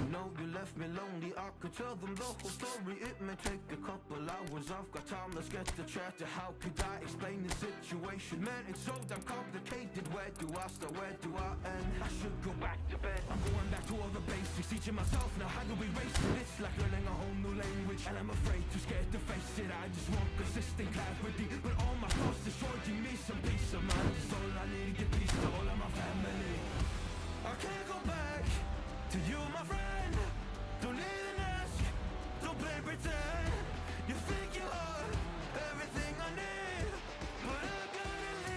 know you left me lonely, I could tell them the whole story. It may take a couple hours, I've got time, let's get to chat. How could I explain the situation? Man, it's so damn complicated. Where do I start, where do I end? I should go back to bed, I'm going back to all the basics, teaching myself now how to erase it. It's like learning a whole new language, and I'm afraid, too scared to face it. I just want consistent clarity, but all my thoughts destroyed. Give me some peace of mind, it's all I need to get peace to all of my family. I can't go back to you, my friend. Don't even ask, don't play pretend. You think you are everything I need, but I gotta leave.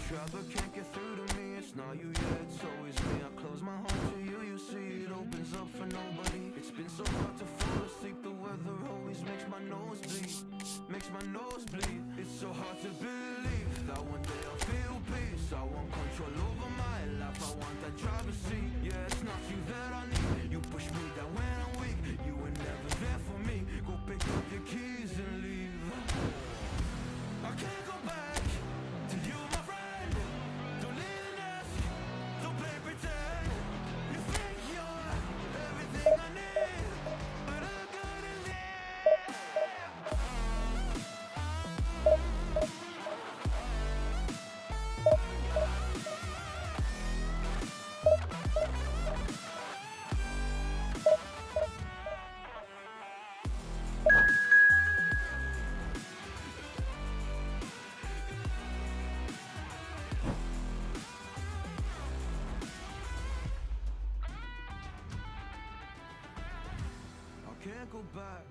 Try but can't get through to me, it's not you yet, it's always me. I close my heart to you, you see it opens up for nobody. It's been so hard to fall asleep, the weather always makes my nose bleed, makes my nose bleed. It's so hard to believe that one day I'll feel peace. I want control over my life, I want that driver's seat. Yeah, it's not you that I need, you push me down when I'm weak. You were never there for me, go pick up your keys and leave. I can't go back to you, my friend. Can't go back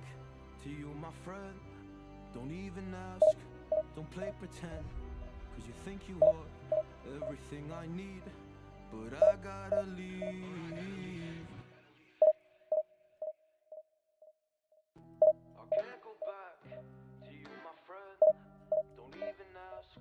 to you, my friend. Don't even ask, don't play pretend, cause you think you are everything I need, but I gotta leave. I can't go back to you, my friend. Don't even ask,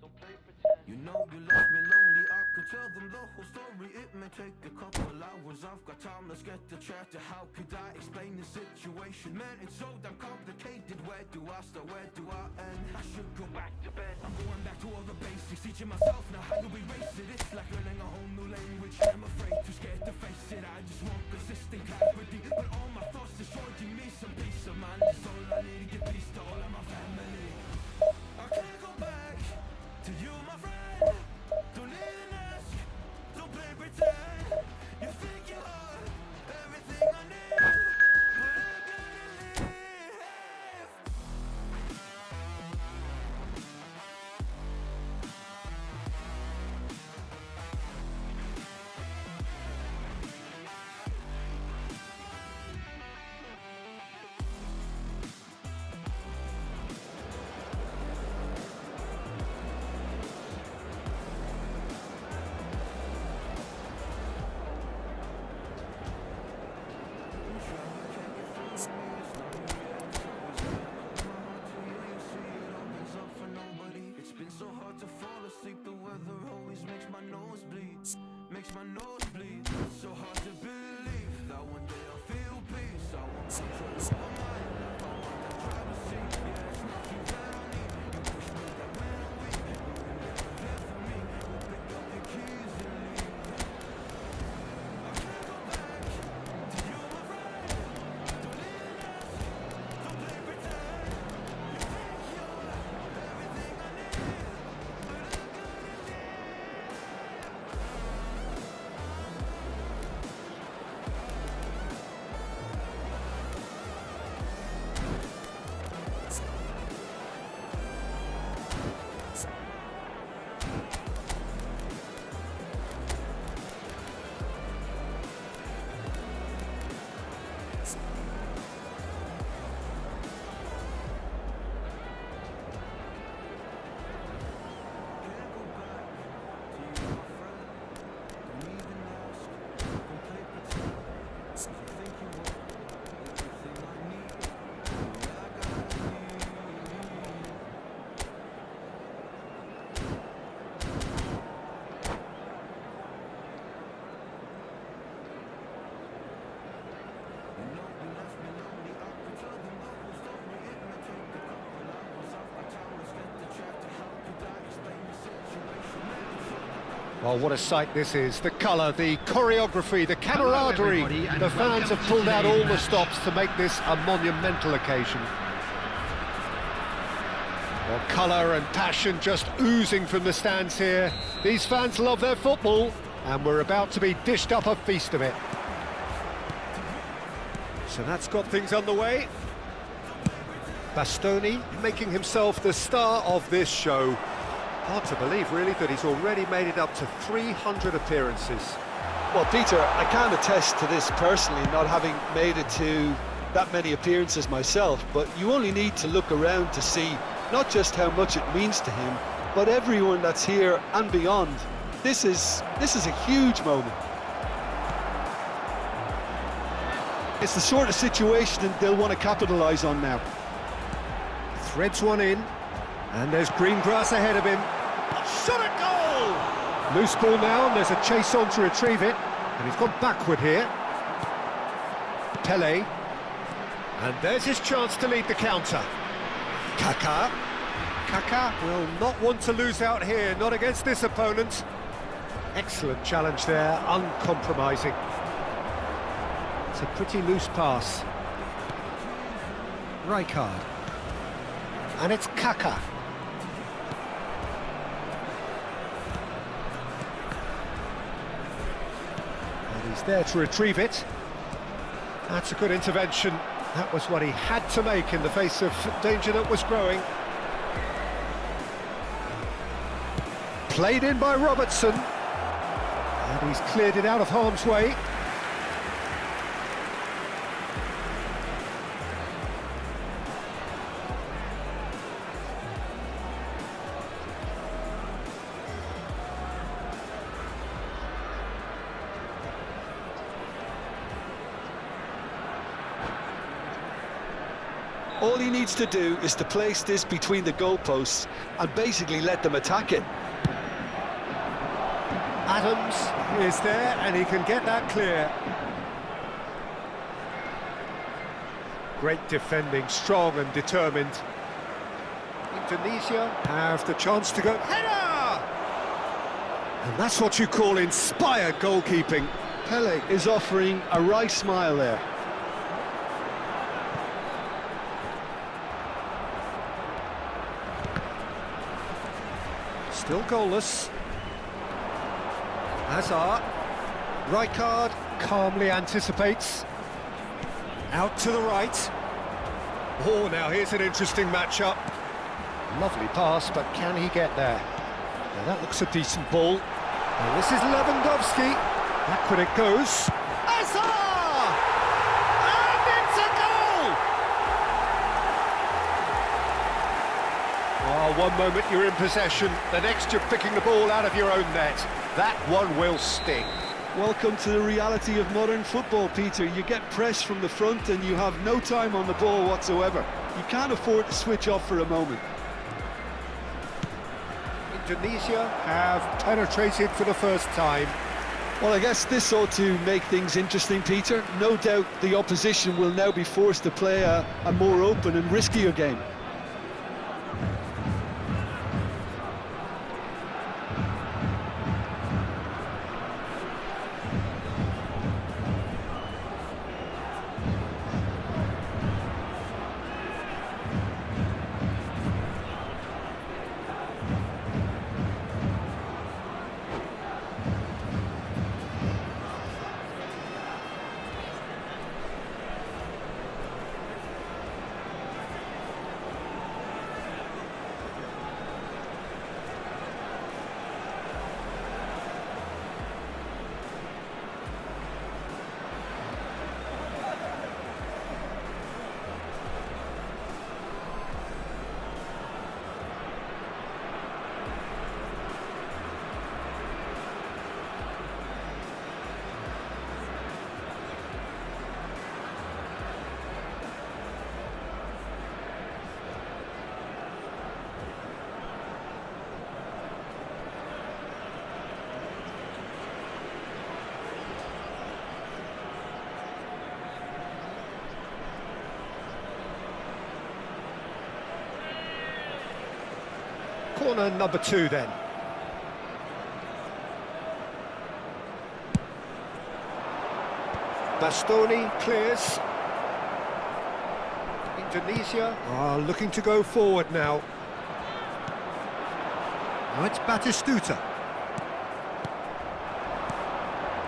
don't play pretend. You know you left me lonely, I could tell them the whole story. It may take a couple hours, I've got time, let's get to chat. How could I explain the situation? Man, it's so damn complicated. Where do I start, where do I end? I should go back to bed, I'm going back to all the basics, teaching myself now how to erase it. It's like learning a whole new language, and I'm afraid, too scared to face it. I just want consistent clarity, but all my thoughts destroyed. Give me some peace of mind, it's all I need to get peace to all of my family. I can't go back to you, my friend. Don't even ask, don't play pretend. You think you are everything I need, but I gotta leave. So hard to fall asleep, the weather always makes my nose bleed, makes my nose bleed. So hard to believe that one day I'll feel peace. I want control over my life, I want that driver's seat. Yeah, it's not you that I need, you push me down when I'm weak. You were never there for me, go pick up your keys and leave. I can't go back to you, my friend. Don't even ask, don't play pretend. You think you're everything I need. Well, what a sight this is. The colour, the choreography, the camaraderie. The fans have pulled out all the stops to make this a monumental occasion. Well, colour and passion just oozing from the stands here. These fans love their football, and we're about to be dished up a feast of it. So that's got things underway. Bastoni making himself the star of this show. Hard to believe, really, that he's already made it up to 300 appearances. Well, Peter, I can't attest to this personally, not having made it to that many appearances myself, but you only need to look around to see not just how much it means to him, but everyone that's here and beyond. This is a huge moment. It's the sort of situation that they'll want to capitalise on now. Threads one in, and there's green grass ahead of him. Shot at goal! Loose ball now, and there's a chase on to retrieve it, and he's gone backward here. Pele, and there's his chance to lead the counter. Kaká will not want to lose out here, not against this opponent. Excellent challenge there, uncompromising. It's a pretty loose pass. Rijkaard. And it's Kaká. And he's there to retrieve it. That's a good intervention. That was what he had to make in the face of danger that was growing. Played in by Robertson. And he's cleared it out of harm's way. All he needs to do is to place this between the goalposts and basically let them attack it. Adams is there, and he can get that clear. Great defending, strong and determined. Indonesia have the chance to go. Header! And that's what you call inspired goalkeeping. Pele is offering a wry smile there. Still goalless. Hazard. Rijkaard calmly anticipates. Out to the right. Oh, now here's an interesting matchup. Lovely pass, but can he get there? Now that looks a decent ball. And this is Lewandowski. Backward it goes. Hazard! And it's a goal! Oh, one moment you're in possession, the next you're picking the ball out of your own net. That one will sting. Welcome to the reality of modern football, Peter. You get pressed from the front and you have no time on the ball whatsoever. You can't afford to switch off for a moment. Indonesia have penetrated for the first time. Well, I guess this ought to make things interesting, Peter. No doubt the opposition will now be forced to play a more open and riskier game. Corner number 2 then. Bastoni clears. Indonesia are looking to go forward now. Now it's Batistuta.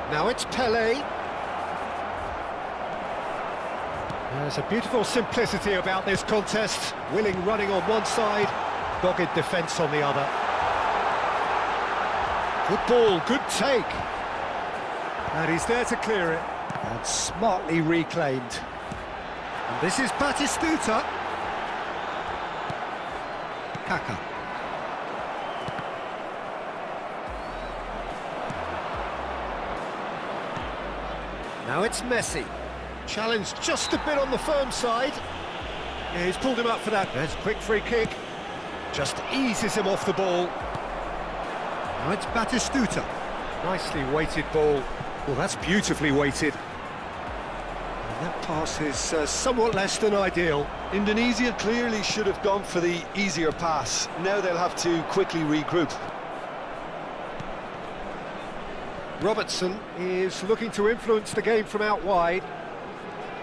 Now it's Pele. There's a beautiful simplicity about this contest. Willing running on one side, dogged defence on the other. Good ball, good take. And he's there to clear it. And smartly reclaimed. And this is Batistuta. Kaka. Now it's Messi. Challenged just a bit on the firm side. Yeah, he's pulled him up for that. There's a quick free kick. Just eases him off the ball. Now it's Batistuta. Nicely weighted ball. Well, that's beautifully weighted. And that pass is somewhat less than ideal. Indonesia clearly should have gone for the easier pass. Now they'll have to quickly regroup. Robertson is looking to influence the game from out wide.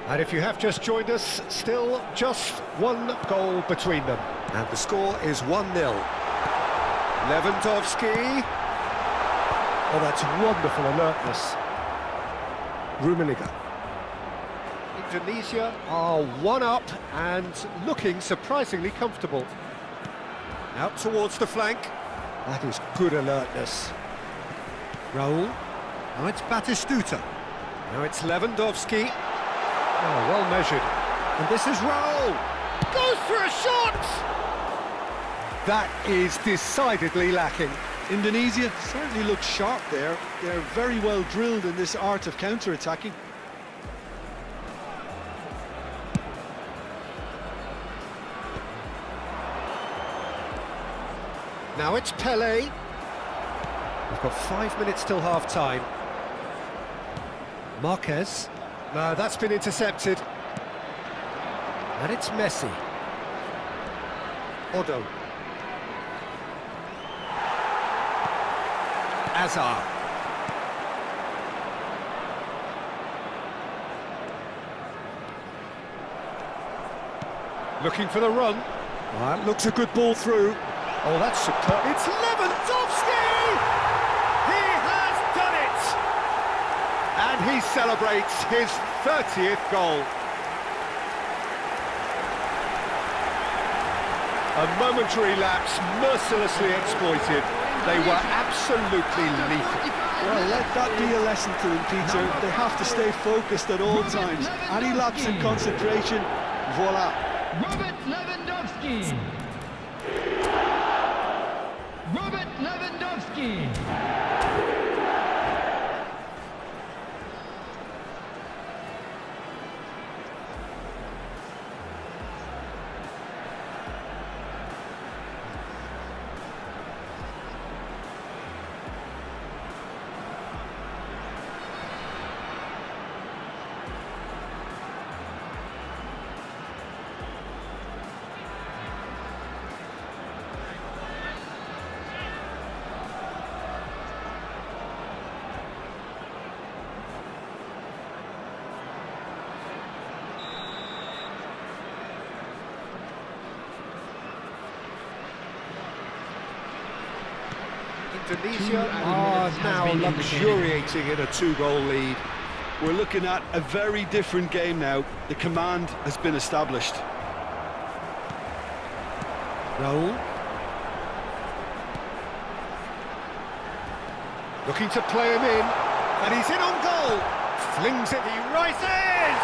And if you have just joined us, still just one goal between them. And the score is 1-0. Lewandowski. Oh, that's wonderful alertness. Rummenigge. Indonesia are one up and looking surprisingly comfortable. Out towards the flank. That is good alertness. Raul. Now it's Batistuta. Now it's Lewandowski. Oh, well measured. And this is Raul. Goes for a shot! That is decidedly lacking. Indonesia certainly looks sharp there. They're very well drilled in this art of counter-attacking. Now it's Pele. We've got 5 minutes till half-time. Marquez. No, that's been intercepted. And it's Messi. Odo. Azar. Looking for the run. That looks a good ball through. Oh, that's superb. It's Lewandowski! He has done it! And he celebrates his 30th goal. A momentary lapse mercilessly exploited. They were absolutely lethal. Well, let that be a lesson to them, Peter. They have to stay focused at all times. Any lapse in concentration, voila. Robert Lewandowski. Robert Lewandowski. Indonesia are now luxuriating in a 2-goal lead. We're looking at a very different game now. The command has been established. Raul. Looking to play him in. And he's in on goal. Flings it, he rises!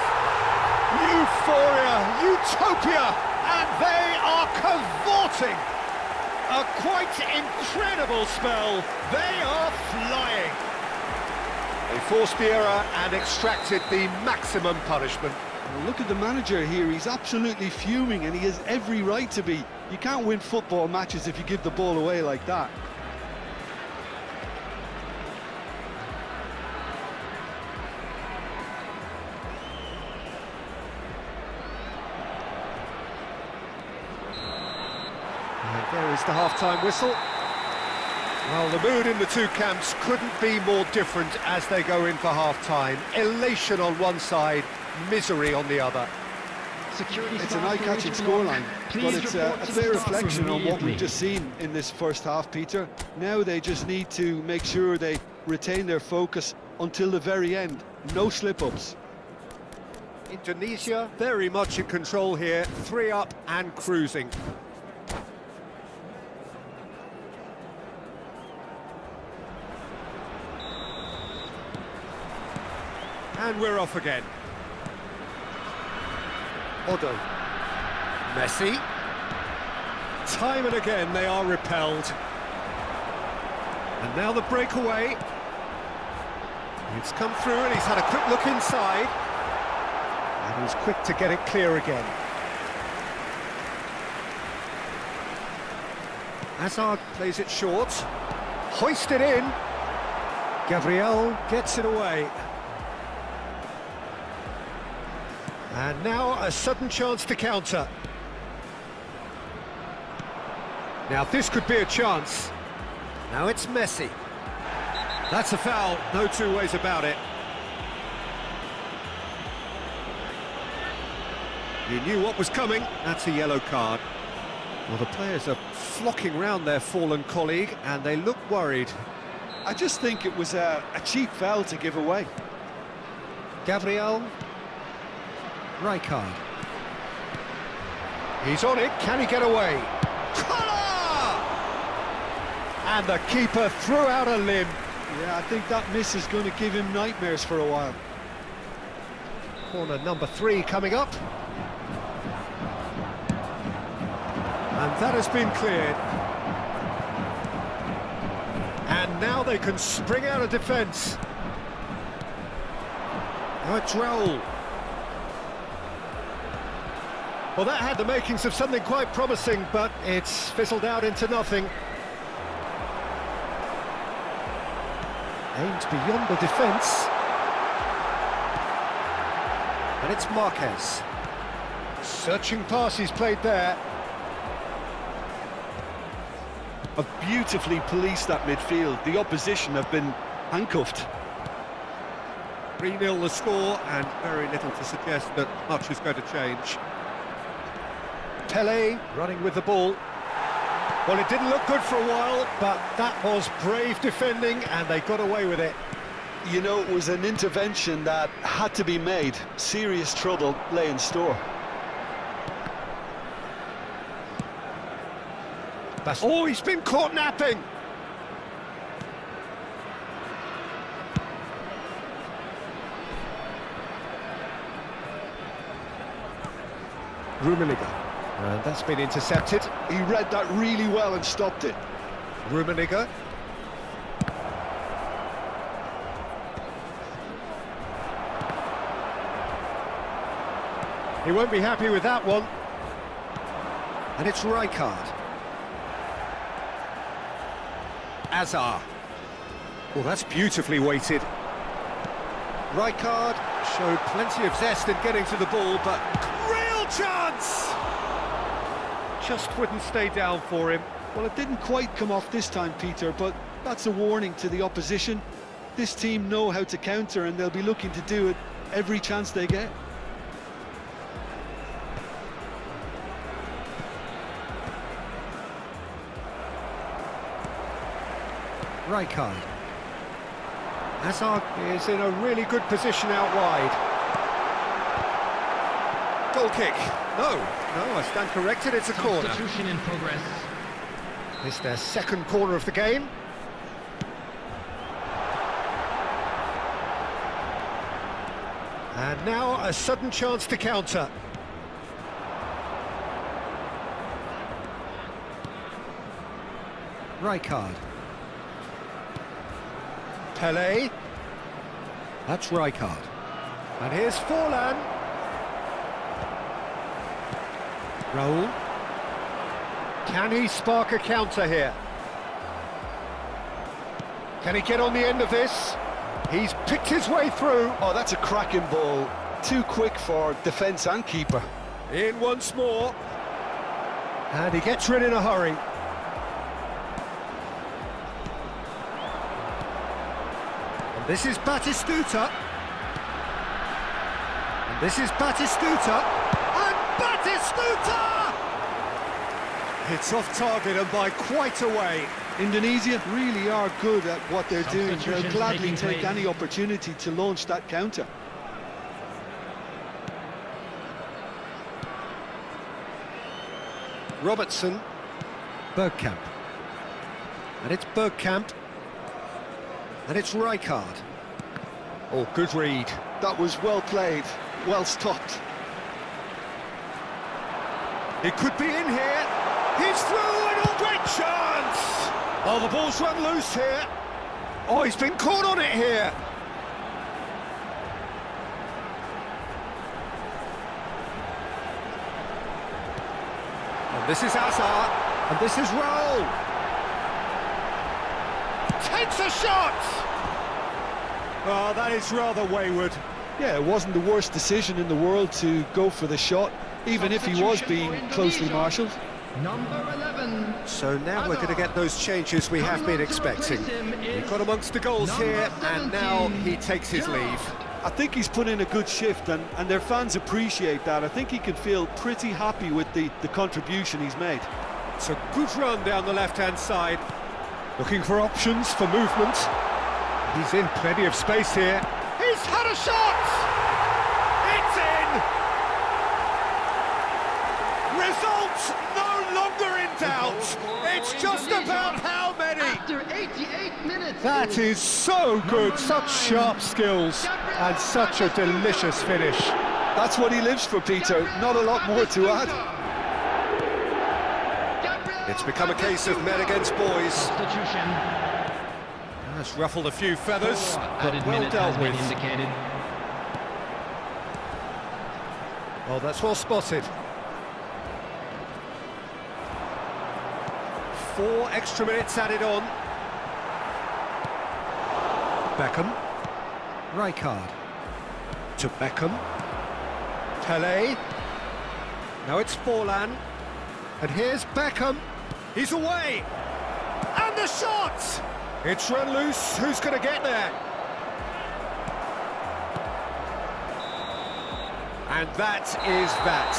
Euphoria, utopia! And they are cavorting! A quite incredible spell. They are flying. They forced the error and extracted the maximum punishment. Well, look at the manager here. He's absolutely fuming, and he has every right to be. You can't win football matches if you give the ball away like that. There is the half-time whistle. Well, the mood in the two camps couldn't be more different as they go in for half-time. Elation on one side, misery on the other. It's an eye-catching scoreline, but it's a fair reflection on what we've just seen in this first half, Peter. Now they just need to make sure they retain their focus until the very end. No slip-ups. Indonesia very much in control here, 3 up and cruising. And we're off again. Odo. Messi. Time and again they are repelled. And now the breakaway. It's come through and he's had a quick look inside. And he's quick to get it clear again. Hazard plays it short. Hoisted in. Gabriel gets it away. And now a sudden chance to counter. Now this could be a chance. Now it's Messi. That's a foul, no two ways about it. You knew what was coming, that's a yellow card. Well, the players are flocking round their fallen colleague and they look worried. I just think it was a cheap foul to give away. Gabriel. Rijkaard. He's on it, can he get away? Collar! And the keeper threw out a limb. Yeah, I think that miss is going to give him nightmares for a while. Corner number 3 coming up. And that has been cleared. And now they can spring out of defence. Now it's Raul. Well, that had the makings of something quite promising, but it's fizzled out into nothing. Aimed beyond the defence. And it's Marquez. Searching pass he's played there. Have beautifully policed that midfield. The opposition have been handcuffed. 3-0 the score, and very little to suggest that much is going to change. Pele running with the ball. Well, it didn't look good for a while, but that was brave defending, and they got away with it. You know, it was an intervention that had to be made. Serious trouble lay in store. Oh, he's been caught napping! Rummenigge. And that's been intercepted. He read that really well and stopped it. Rummenigge. He won't be happy with that one. And it's Rijkaard. Azar. Oh, that's beautifully weighted. Rijkaard showed plenty of zest in getting to the ball, but real chance! Just wouldn't stay down for him. Well, it didn't quite come off this time, Peter, but that's a warning to the opposition. This team know how to counter, and they'll be looking to do it every chance they get. Rijkaard. Hazard is in a really good position out wide. Goal kick. No, I stand corrected, it's a corner. Substitution in progress. It's their second corner of the game. And now a sudden chance to counter. Rijkaard. Pele. That's Rijkaard. And here's Forlan. Raul. Can he spark a counter here? Can he get on the end of this? He's picked his way through. Oh, that's a cracking ball. Too quick for defence and keeper. In once more. And he gets rid in a hurry. This is Batistuta. And this is Batistuta. And Batistuta! It's off target and by quite a way. Indonesia really are good at what they're doing. They'll Substitutions gladly taking take place. any opportunity to launch that counter. Robertson. Bergkamp. And it's Bergkamp. And it's Rijkaard. Oh, good read. That was well played, well stopped. It could be in here. He's through and a great chance! Oh, the ball's run loose here. Oh, he's been caught on it here. And this is Hazard. And this is Raul. Takes a shot! Oh, that is rather wayward. Yeah, it wasn't the worst decision in the world to go for the shot, even if he was being closely marshalled. Number 11. So now we're going to get those changes we have been expecting. We've got amongst the goals here, and now he takes his leave. I think he's put in a good shift, and their fans appreciate that. I think he can feel pretty happy with the contribution he's made. It's a good run down the left-hand side. Looking for options for movement. He's in plenty of space here. He's had a shot! It's in! Result no longer in doubt. It's just about how many. After 88 minutes. That is so good. Such sharp skills and such a delicious finish. That's what he lives for, Peter. Not a lot more to add. It's become a case of men against boys. Substitution. That's ruffled a few feathers, but Added well minute dealt has been with. indicated. Well, that's well spotted. 4 extra minutes added on. Beckham. Rijkaard. To Beckham. Pele. Now it's Forlan. And here's Beckham. He's away. And the shot! It's run loose. Who's going to get there? And that is that.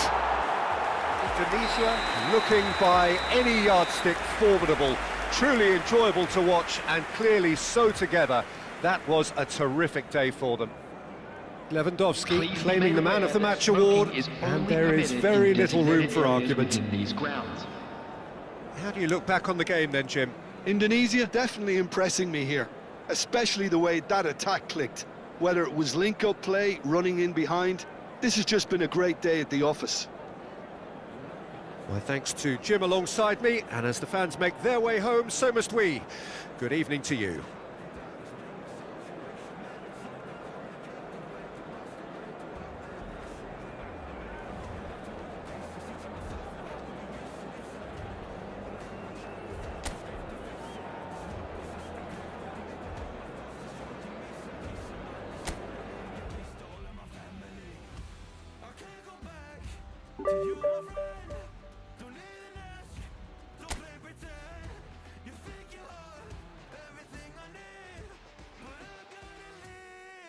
Indonesia looking by any yardstick formidable. Truly enjoyable to watch and clearly so together. That was a terrific day for them. Lewandowski Please claiming the be Man aware of the that Match smoking award, is and only there is permitted very in little room designated for areas argument. within these grounds. How do you look back on the game then, Jim? Indonesia definitely impressing me here, especially the way that attack clicked. Whether it was link-up play, running in behind, this has just been a great day at the office. My thanks to Jim alongside me, and as the fans make their way home, so must we. Good evening to you. You my friend, don't even ask, don't play pretend. You think you are everything I need, but I gotta leave.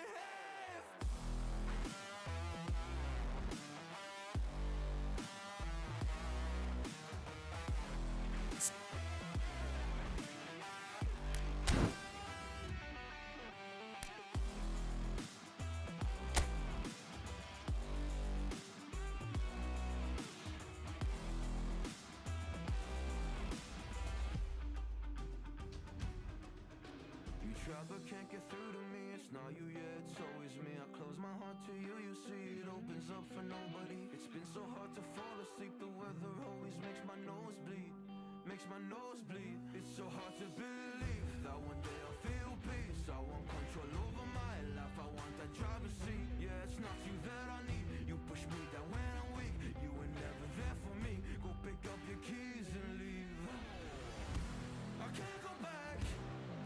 You try but can't get through to me. It's not you, yeah, it's always me. I close my heart to you, you see it opens up for nobody. It's been so hard to fall asleep. The weather always makes my nose bleed, makes my nose bleed. It's so hard to believe that one day I'll feel peace. I want control over my life, I want that driver's seat. Yeah, it's not you that I need. You push me down when I'm weak. You were never there for me. Go pick up your keys and leave. I can't go back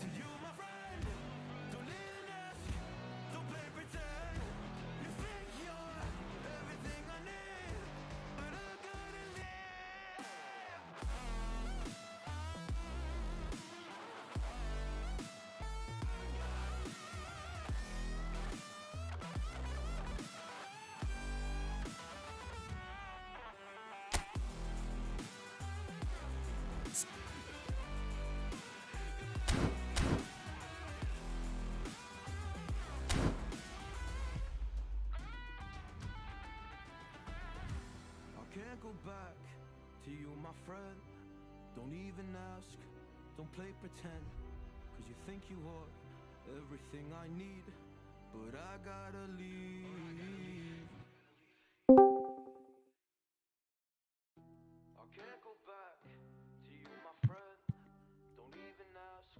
to you, my friend. Don't even ask, don't play pretend. You think you're everything I need, but I gotta leave. go back to you, my friend. Don't even ask, don't play pretend, cause you think you are everything I need, but I gotta leave. I can't go back to you, my friend. Don't even ask,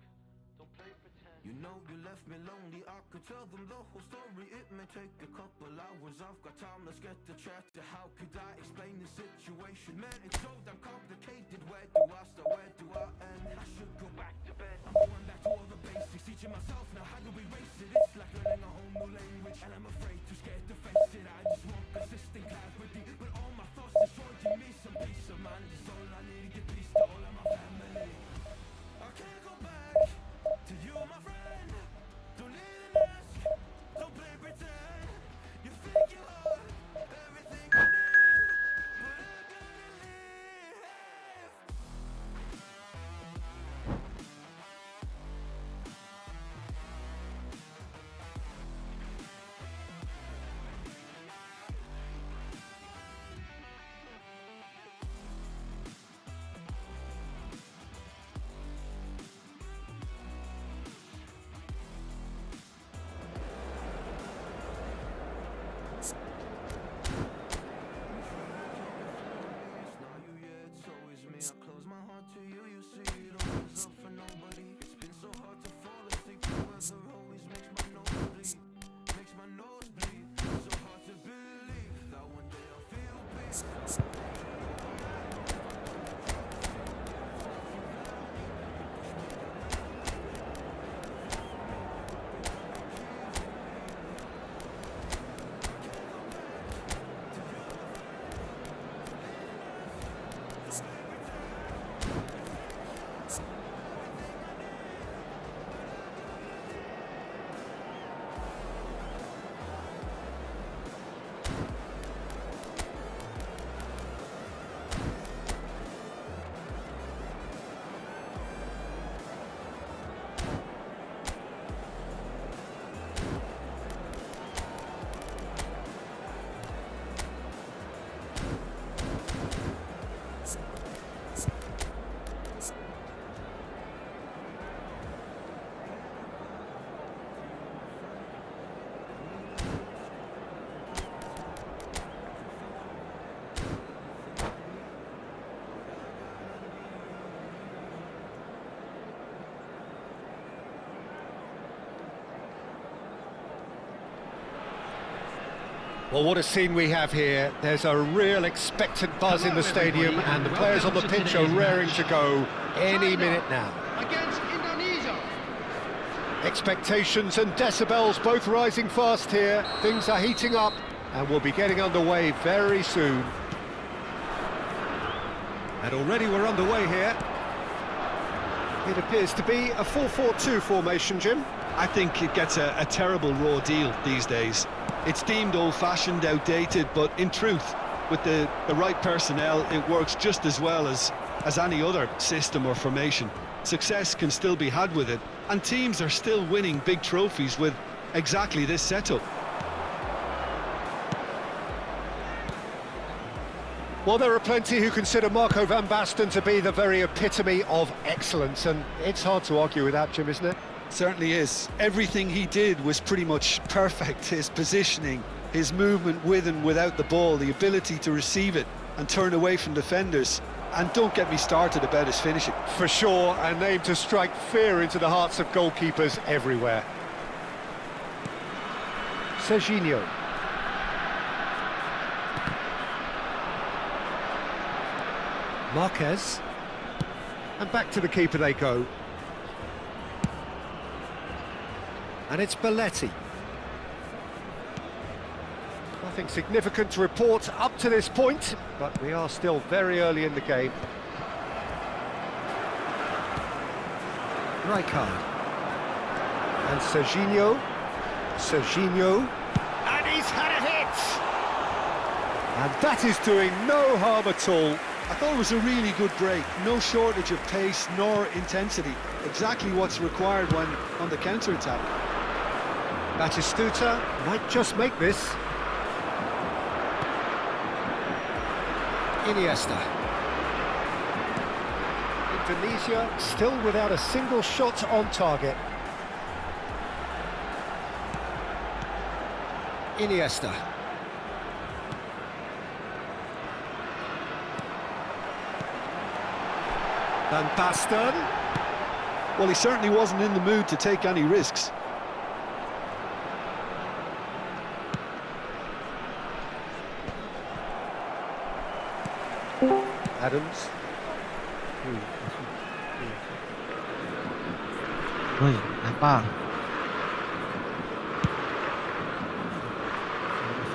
don't play pretend. You know you left me lonely, I could tell them the whole story. It may take a couple hours, I've got time, let's get to chat. How could I explain the situation? Man, it's so damn complicated. Where do I start, where do I end? I should go back to bed, I'm going back to all the basics, teaching myself now how to erase it. It's like learning a whole new language, and I'm afraid, too scared to face it. I just want consistent clarity, but all my thoughts destroyed. Give me some peace of mind, it's all I need to get peace to all of my family. I can't go back to you, my friend. Don't even ask, don't play pretend. You think you are everything I need, but I gotta leave. It's not you yet, it's always me. I close my heart to you, you see it always up for nobody. It's been so hard to fall asleep. The weather always makes my nose bleed, makes my nose bleed. So hard to believe that one day I'll feel peace. Well, what a scene we have here. There's a real expectant buzz in the stadium, and the players on the pitch are raring to go any minute now. Against Indonesia. Expectations and decibels both rising fast here. Things are heating up, and we'll be getting underway very soon. And already we're underway here. It appears to be a 4-4-2 formation, Jim. I think it gets a terrible raw deal these days. It's deemed old-fashioned, outdated, but in truth, with the right personnel, it works just as well as any other system or formation. Success can still be had with it, and teams are still winning big trophies with exactly this setup. Well, there are plenty who consider Marco van Basten to be the very epitome of excellence, and it's hard to argue with that, Jim, isn't it? Certainly is. Everything he did was pretty much perfect. His positioning, his movement with and without the ball, the ability to receive it and turn away from defenders. And don't get me started about his finishing. For sure, a name to strike fear into the hearts of goalkeepers everywhere. Serginho. Marquez. And back to the keeper they go. And it's Belletti. Nothing significant to report up to this point, but we are still very early in the game. Rijkaard. And Serginho. And he's had a hit! And that is doing no harm at all. I thought it was a really good break. No shortage of pace nor intensity. Exactly what's required when on the counter-attack. Batistuta might just make this. Iniesta. Indonesia still without a single shot on target. Iniesta. Van Basten. Well, he certainly wasn't in the mood to take any risks. Adams.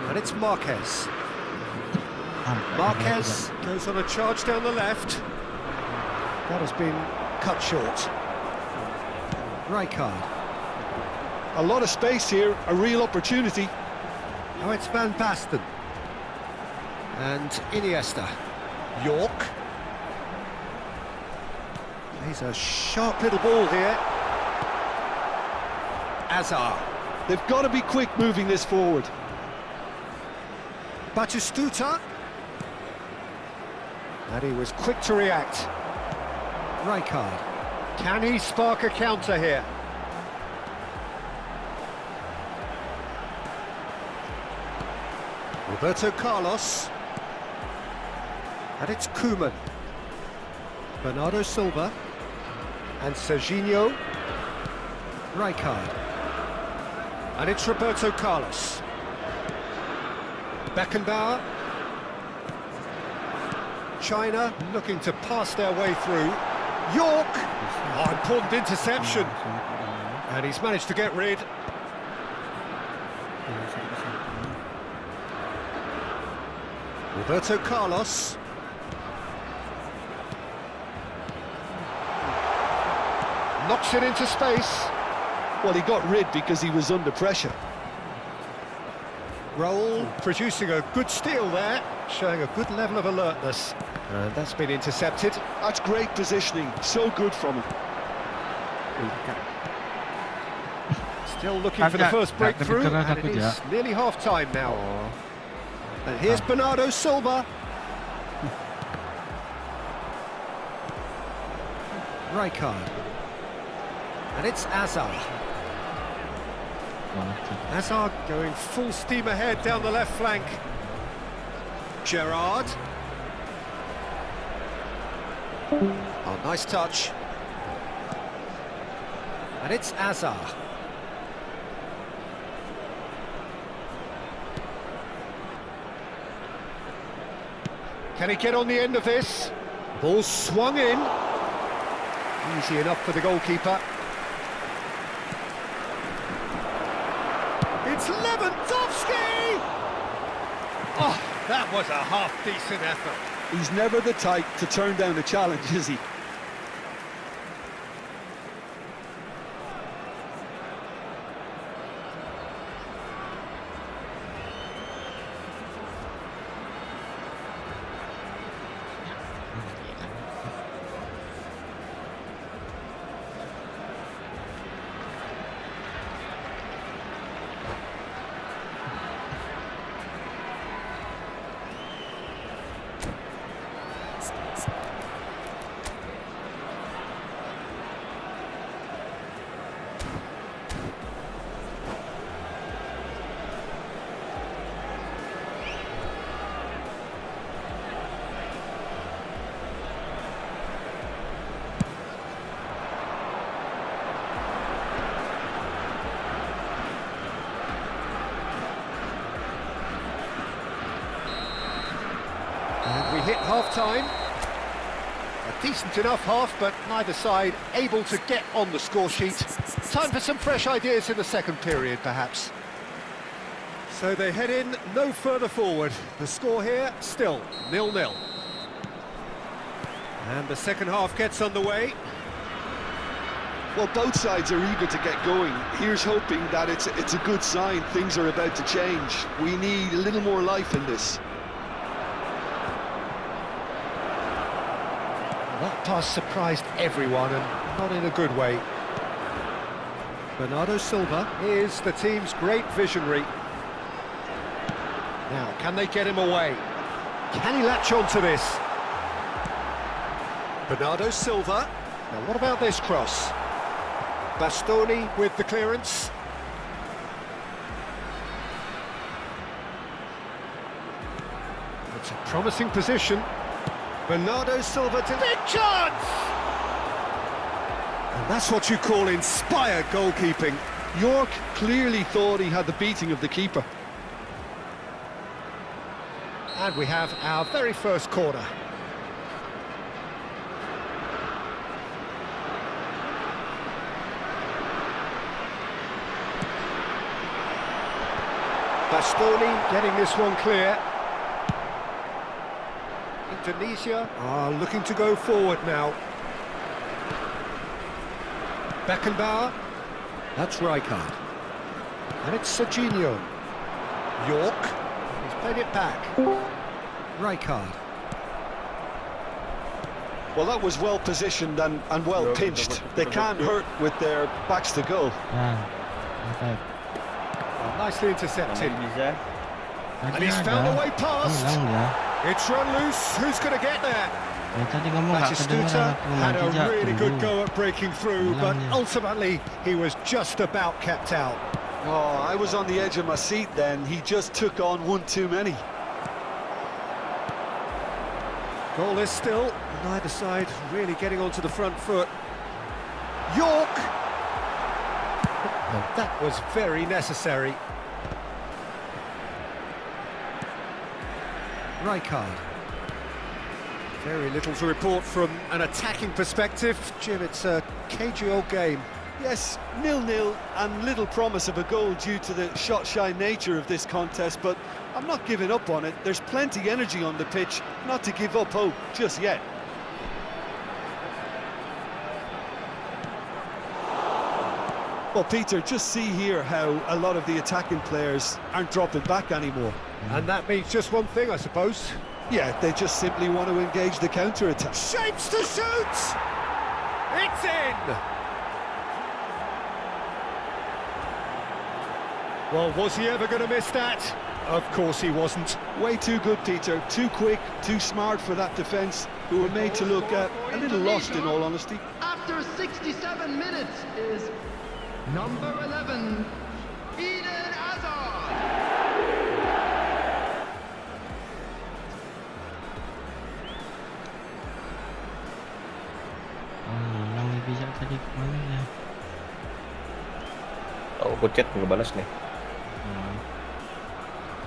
And it's Marquez. Marquez goes on a charge down the left. That has been cut short. Rijkaard. A lot of space here, a real opportunity. Now it's Van Basten. And Iniesta. York. He's a sharp little ball here. Azar. They've got to be quick moving this forward. Batistuta. And he was quick to react. Rijkaard. Can he spark a counter here? Roberto Carlos. And it's Koeman. Bernardo Silva. And Serginho. Rijkaard. And it's Roberto Carlos. Beckenbauer. China looking to pass their way through. York! Oh, important interception. And he's managed to get rid. Roberto Carlos. Knocks it into space. Well, he got rid because he was under pressure. Raul producing a good steal there, showing a good level of alertness. And that's been intercepted. That's great positioning, so good from him. Still looking for the first breakthrough, and it is nearly half-time now. And here's Bernardo Silva. Rijkaard. And it's Azar. Azar going full steam ahead down the left flank. Gerrard. Oh, nice touch. And it's Azar. Can he get on the end of this? Ball swung in. Easy enough for the goalkeeper. It's Lewandowski! Oh, that was a half-decent effort. He's never the type to turn down a challenge, is he? We hit half-time. A decent enough half, but neither side able to get on the score sheet. Time for some fresh ideas in the second period, perhaps. So they head in no further forward. The score here, still 0-0. And the second half gets underway. Well, both sides are eager to get going. Here's hoping that it's a good sign. Things are about to change. We need a little more life in this. That pass surprised everyone, and not in a good way. Bernardo Silva is the team's great visionary. Now, can they get him away? Can he latch on to this? Bernardo Silva. Now what about this cross? Bastoni with the clearance. It's a promising position. Bernardo Silva to big chance! And that's what you call inspired goalkeeping. York clearly thought he had the beating of the keeper. And we have our very first corner. Bastoni getting this one clear. Indonesia are looking to go forward now. Beckenbauer. That's Rijkaard. And it's Serginho. York. He's played it back. Rijkaard. Well, that was well positioned and well pinched. They can't hurt with their backs to goal. Mantap. Well, nicely intercepted. Bisa. And he's found a way past. Hilang dia. It's run loose. Who's going to get there? Ya, tadi ngomong nggak kedengeran Batistuta aku had a tidak really good tunggu. go at breaking through, but Hilang dia. ultimately he was just about kept out. Oh, I was on the edge of my seat then. He just took on one too many. Goalless still, neither side really getting onto the front foot. York! Oh, that was very necessary. Rijkaard. Very little to report from an attacking perspective. Jim, it's a cagey old game. Yes, 0-0 and little promise of a goal due to the shot-shy nature of this contest, but I'm not giving up on it. There's plenty energy on the pitch, not to give up hope just yet. Well, Peter, just see here how a lot of the attacking players aren't dropping back anymore. And that means just one thing, I suppose. Yeah, they just simply want to engage the counter-attack. Shapes to shoot! It's in! Well, was he ever going to miss that? Of course he wasn't. Way too good, Peter. Too quick, too smart for that defence, who were made to look a little lost, in all honesty. After 67 minutes is number 11, Eden Hazard. Oh, hilang nih bisa tadi kemana ya? Oh, aku chat ngebalas nih.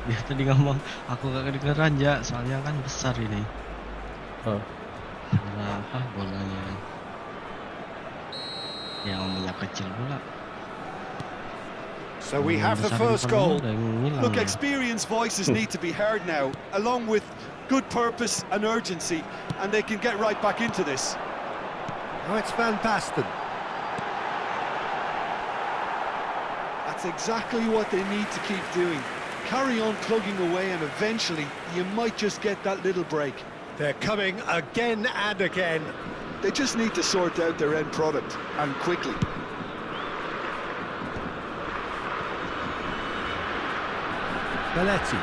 Dia tadi ngomong aku gak kedengeran ya, soalnya kan besar ini. Berapa bolanya? Yang ngomongnya kecil pula. So we have the first goal. Look, experienced voices need to be heard now, along with good purpose and urgency, and they can get right back into this. Oh, it's Van Basten. That's exactly what they need to keep doing. Carry on plugging away, and eventually you might just get that little break. They're coming again and again. They just need to sort out their end product, and quickly. Belletti.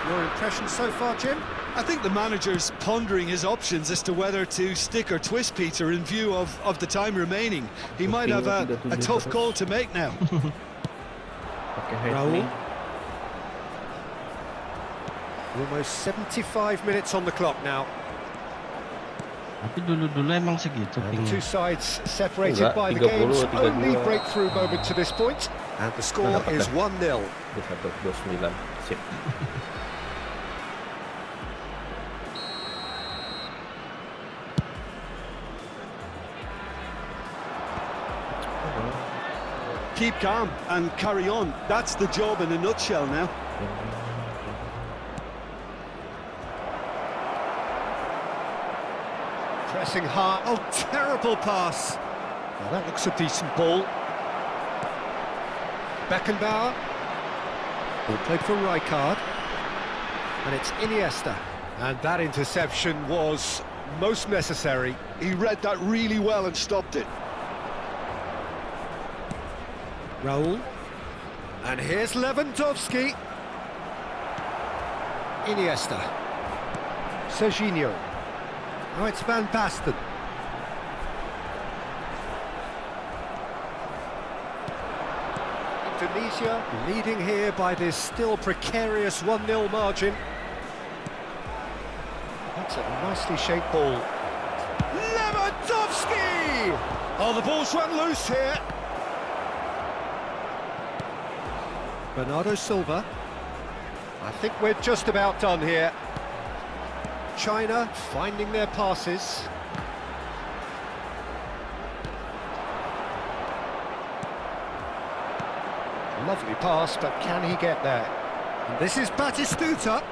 Your impression so far, Jim? I think the manager's pondering his options as to whether to stick or twist Peter in view of the time remaining. He might have a tough call to make now. Raul. Almost 75 minutes on the clock now. Tapi dulu-dulu emang segitu And the pingnya. two sides separated Enggak, by the 30, game's 32. only breakthrough moment to this point. And the score Dapat is dah. 1-0. 129. Sip. Keep calm and carry on. That's the job in a nutshell now. Pressing hard. Oh, terrible pass. Well, that looks a decent ball. Beckenbauer. Ball played for Rijkaard. And it's Iniesta. And that interception was most necessary. He read that really well and stopped it. Raul. And here's Lewandowski. Iniesta. Serginho. Now it's Van Basten. Indonesia leading here by this still precarious 1-0 margin. That's a nicely shaped ball. Lewandowski! Oh, the ball's run loose here. Bernardo Silva. I think we're just about done here. China finding their passes. Lovely pass, but can he get there? And this is Batistuta.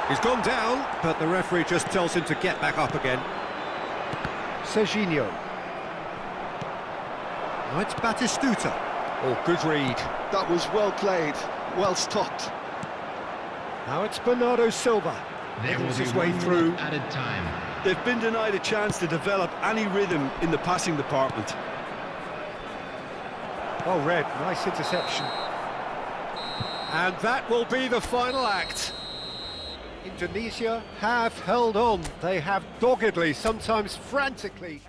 He's gone down, but the referee just tells him to get back up again. Serginho. Now it's Batistuta. Oh, good read. That was well played, well stopped. Now it's Bernardo Silva. There will Niggles be his way 1 through. minute added time. They've been denied a chance to develop any rhythm in the passing department. Oh, Red, nice interception. And that will be the final act. Indonesia have held on. They have doggedly, sometimes frantically.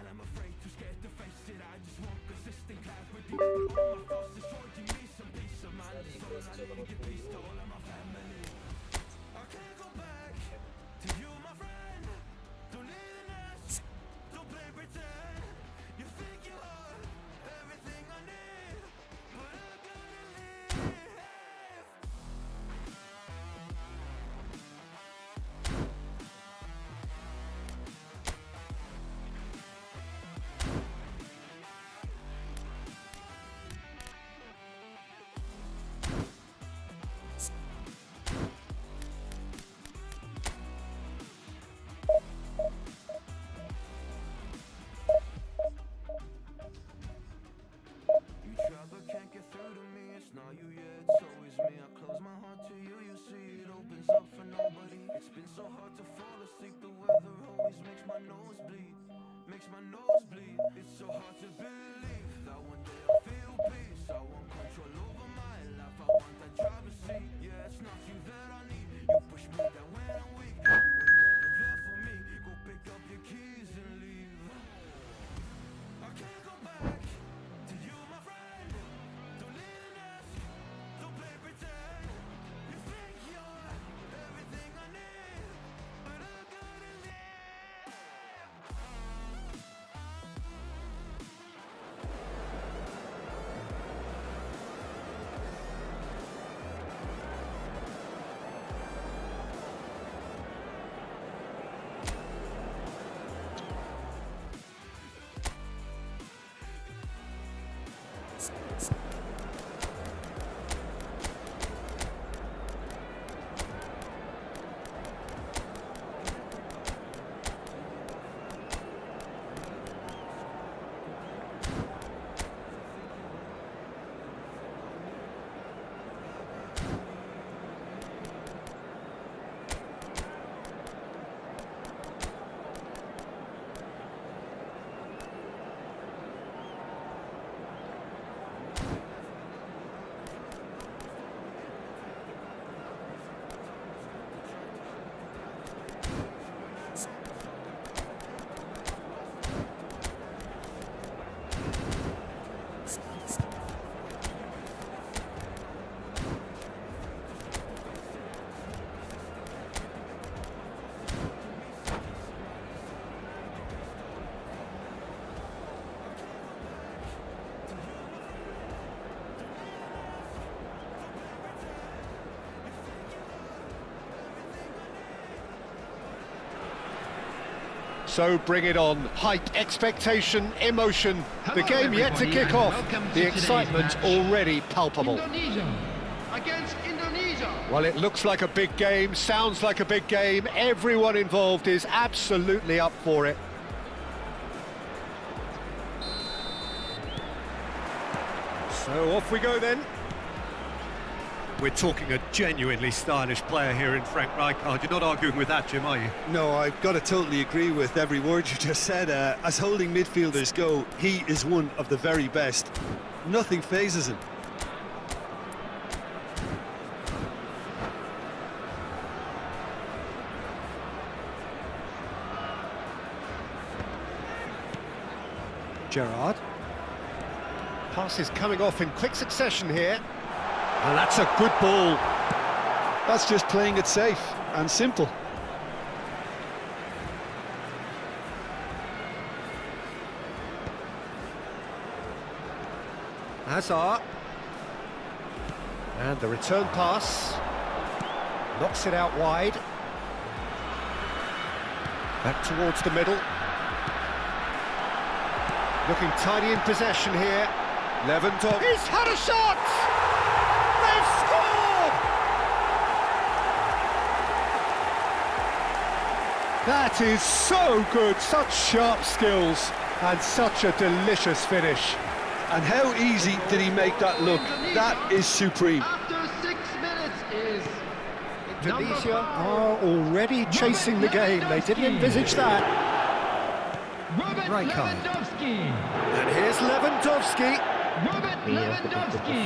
So bring it on. Hype, expectation, emotion. The Hello, game yet to everybody, kick and off. welcome to The today's excitement match. already palpable. Indonesia against Indonesia. Well, it looks like a big game, sounds like a big game. Everyone involved is absolutely up for it. So off we go then. We're talking a genuinely stylish player here in Frank Rijkaard. You're not arguing with that, Jim, are you? No, I've got to totally agree with every word you just said. As holding midfielders go, he is one of the very best. Nothing phases him. Gerrard. Pass is coming off in quick succession here. And that's a good ball. That's just playing it safe and simple. Hazard. And the return pass. Knocks it out wide. Back towards the middle. Looking tidy in possession here. Lewandowski. He's had a shot! They've scored! That is so good. Such sharp skills and such a delicious finish. And how easy did he make that look? That is supreme. After 6 minutes is Indonesia are already chasing the game. They didn't envisage that. Robert Right card. Lewandowski. And here's Lewandowski. Robert Lewandowski.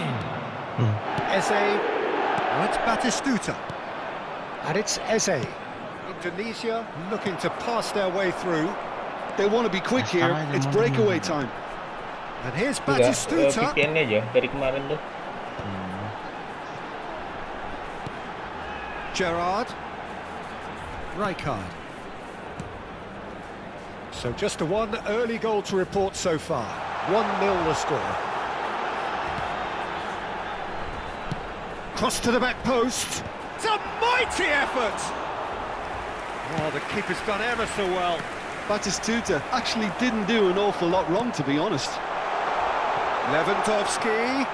Eze. Well, it's Batistuta. And it's Eze. Indonesia looking to pass their way through. They want to be quick here. It's breakaway time. And here's Enggak, Batistuta. VPN-nya aja dari kemarin tuh. Gerrard. Rijkaard. So just a one early goal to report so far. 1-0 the score. Cross to the back post. It's a mighty effort! Oh, the keeper's done ever so well. Batistuta actually didn't do an awful lot wrong, to be honest. Lewandowski.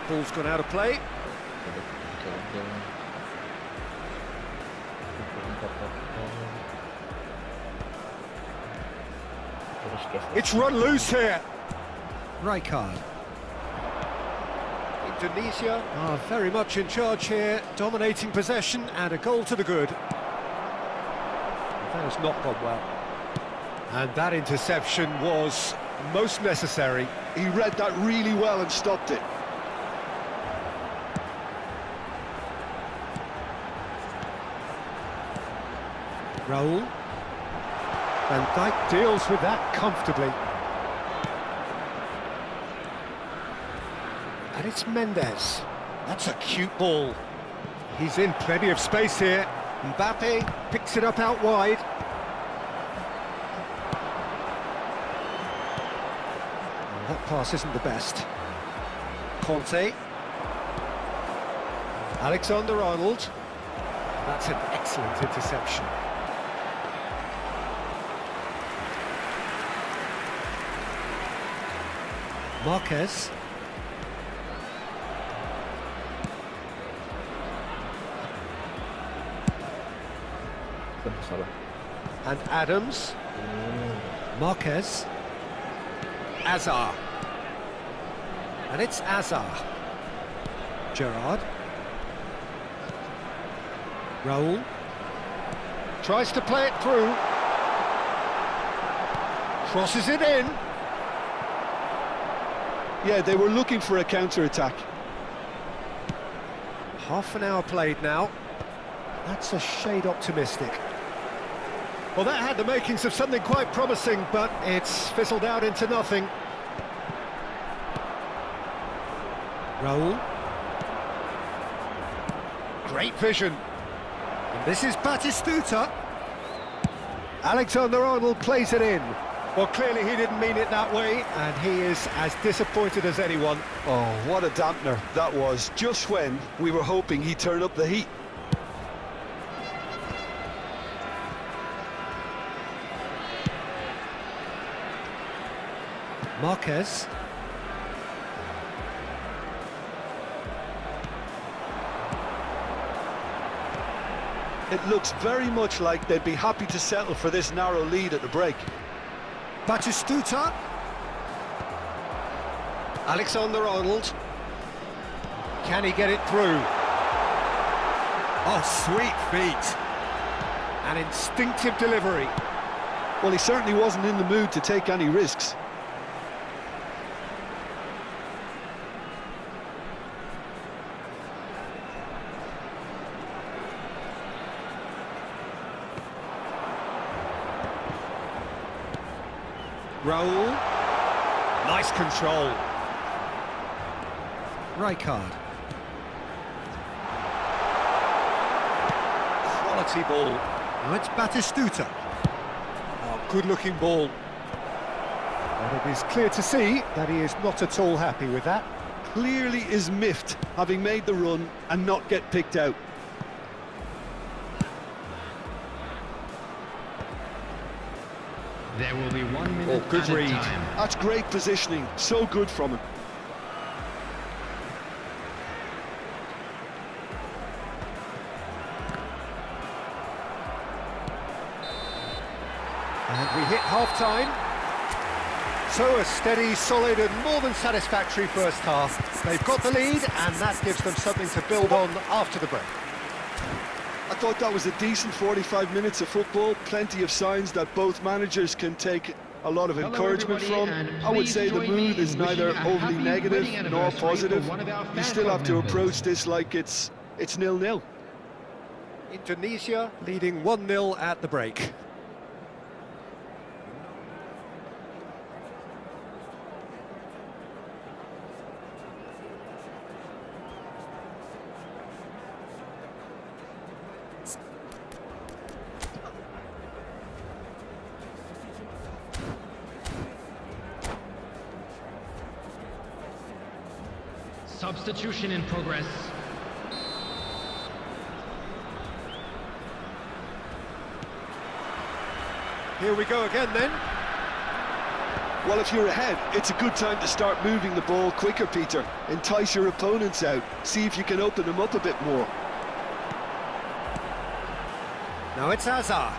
Ball's gone out of play. It's run loose here. Rijkaard. Indonesia are very much in charge here, dominating possession and a goal to the good. That has not gone well. And that interception was most necessary. He read that really well and stopped it. Raul. Van Dijk deals with that comfortably. And it's Mendes. That's a cute ball. He's in plenty of space here. Mbappe picks it up out wide. Well, that pass isn't the best. Conte. Alexander-Arnold. That's an excellent interception. Marquez. And Adams. Marquez. Azar. And it's Azar. Gerrard. Raul. Tries to play it through. Crosses it in. Yeah, they were looking for a counter-attack. Half an hour played now. That's a shade optimistic. Well, that had the makings of something quite promising, but it's fizzled out into nothing. Raul. Great vision. And this is Batistuta. Alexander-Arnold plays it in. Well, clearly he didn't mean it that way, and he is as disappointed as anyone. Oh, what a dampener that was, just when we were hoping he'd turn up the heat. Marquez. It looks very much like they'd be happy to settle for this narrow lead at the break. Batistuta. Alexander-Arnold. Can he get it through? Oh, sweet feet. An instinctive delivery. Well, he certainly wasn't in the mood to take any risks. Raul. Nice control. Rijkaard. Quality ball. Now it's Batistuta. Oh, good-looking ball. And it is clear to see that he is not at all happy with that. Clearly is miffed, having made the run and not get picked out. There will be 1 minute good added read. time. That's great positioning, so good from him. And we hit half-time. So a steady, solid and more than satisfactory first half. They've got the lead and that gives them something to build on after the break. I thought that was a decent 45 minutes of football. Plenty of signs that both managers can take a lot of Hello, encouragement everybody, from. and I would please say the join me mood is in neither wishing a overly happy negative wedding nor anniversary positive. for one of our You fan still club have to members. approach this like it's 0-0. Indonesia leading 1-0 at the break. Substitution in progress. Here we go again then. Well, if you're ahead, it's a good time to start moving the ball quicker, Peter. Entice your opponents out. See if you can open them up a bit more. Now it's Azar.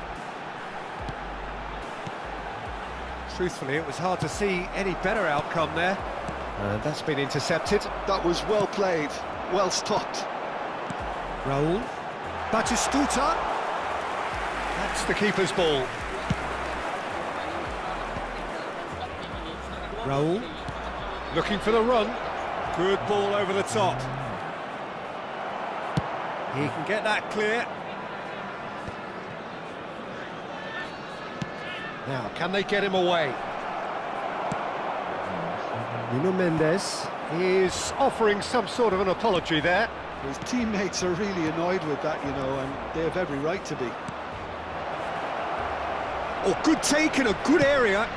Truthfully, it was hard to see any better outcome there. That's been intercepted. That was well played, well stopped. Raul. Batistuta. That's the keeper's ball. Raul. Looking for the run. Good ball over the top. He can get that clear. Now, can they get him away? Nuno Mendes is offering some sort of an apology there. His teammates are really annoyed with that, you know, and they have every right to be. Oh, good take in a good area.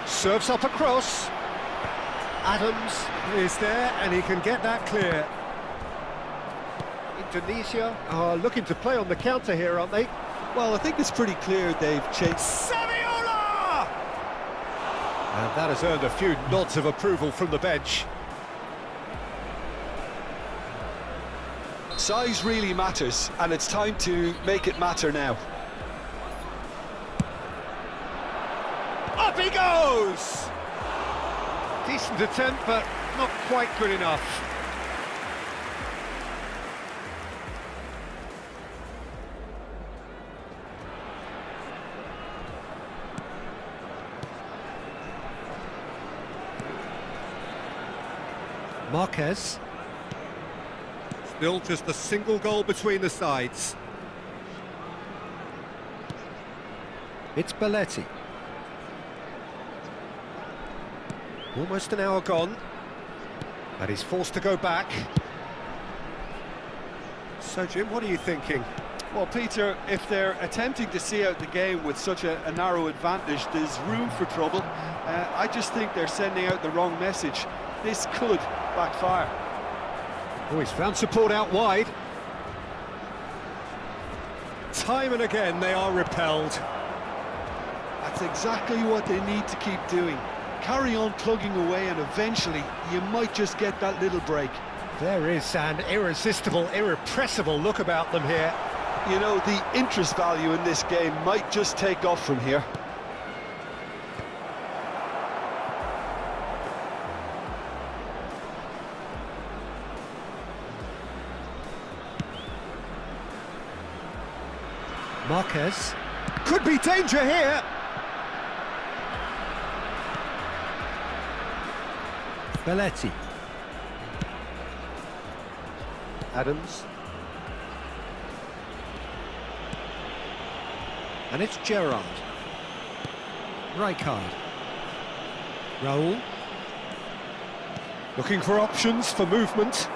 Serves up across. Adams is there and he can get that clear. Indonesia are looking to play on the counter here, aren't they? Well, I think it's pretty clear they've changed. Saviola! And that has earned a few nods of approval from the bench. Size really matters, and it's time to make it matter now. Up he goes! Decent attempt, but not quite good enough. Marquez. Still just a single goal between the sides. It's Belletti. Almost an hour gone, and he's forced to go back. So, Jim, what are you thinking? Well, Peter, if they're attempting to see out the game with such a narrow advantage, there's room for trouble. I just think they're sending out the wrong message. This could backfire. Oh, he's found support out wide. Time and again, they are repelled. That's exactly what they need to keep doing. Carry on plugging away and eventually you might just get that little break. There is an irresistible, irrepressible look about them here. You know, the interest value in this game might just take off from here. Marquez. Could be danger here. Belletti. Adams. And it's Gerrard. Rijkaard. Raul. Looking for options for movement.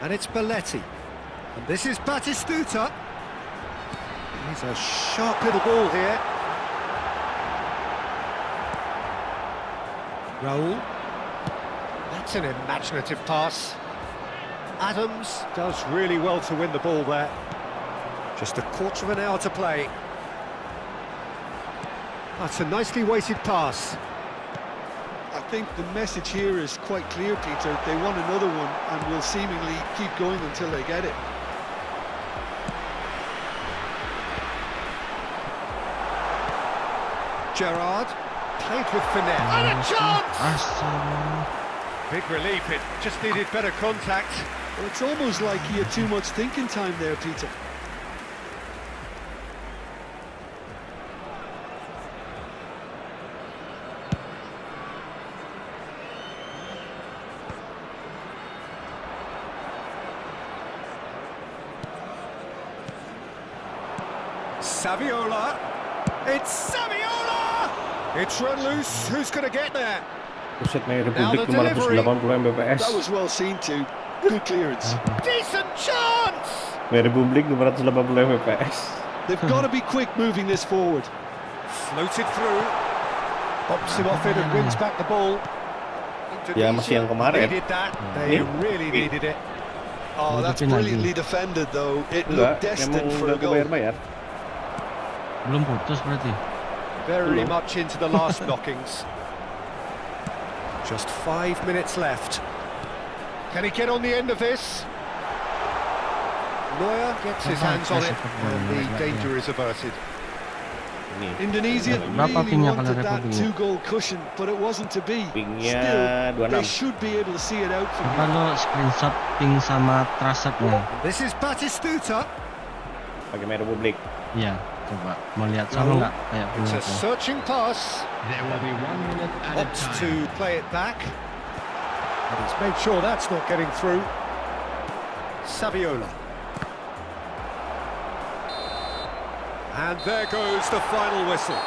And it's Belletti. And this is Batistuta. He's a sharp little ball here. Raul. That's an imaginative pass. Adams does really well to win the ball there. Just a quarter of an hour to play. That's a nicely weighted pass. I think the message here is quite clear, Peter. They want another one and will seemingly keep going until they get it. Gerrard played with finesse. And a chance! Arsenal. Big relief, it just needed better contact. Well, it's almost like he had too much thinking time there, Peter. Saviola. It's Saviola! It's run loose. Who's going to get there? Buset, may Now Republik the 580 Mbps. That was well seen too. Good clearance. Decent chance! May Republik 580 Mbps. They've got to be quick moving this forward. Floated through. Bops him off it and wins back the ball. Ya, masih yang kemarin. Needed that. They really needed it. Oh, that's brilliantly defended though. It looked destined for a goal. Bayar. Belum putus berarti. Very much into the last knockings. Just 5 minutes left. Can he get on the end of this? Neuer gets his hands on it and the danger is averted. Indonesia Berapa really pingnya kalau wanted that Republik? 2-goal cushion, but it wasn't to be. Pingnya Still, they 26. should be able to see it out from Coba here. lo screenshot ping sama trasatnya. This is Batistuta. Pakai May Republik. Iya, coba mau lihat sama nggak kayak It's punya a aku. searching pass. There will be 1 minute added Opts time. to play it back. And he's made sure that's not getting through. Saviola. And there goes the final whistle.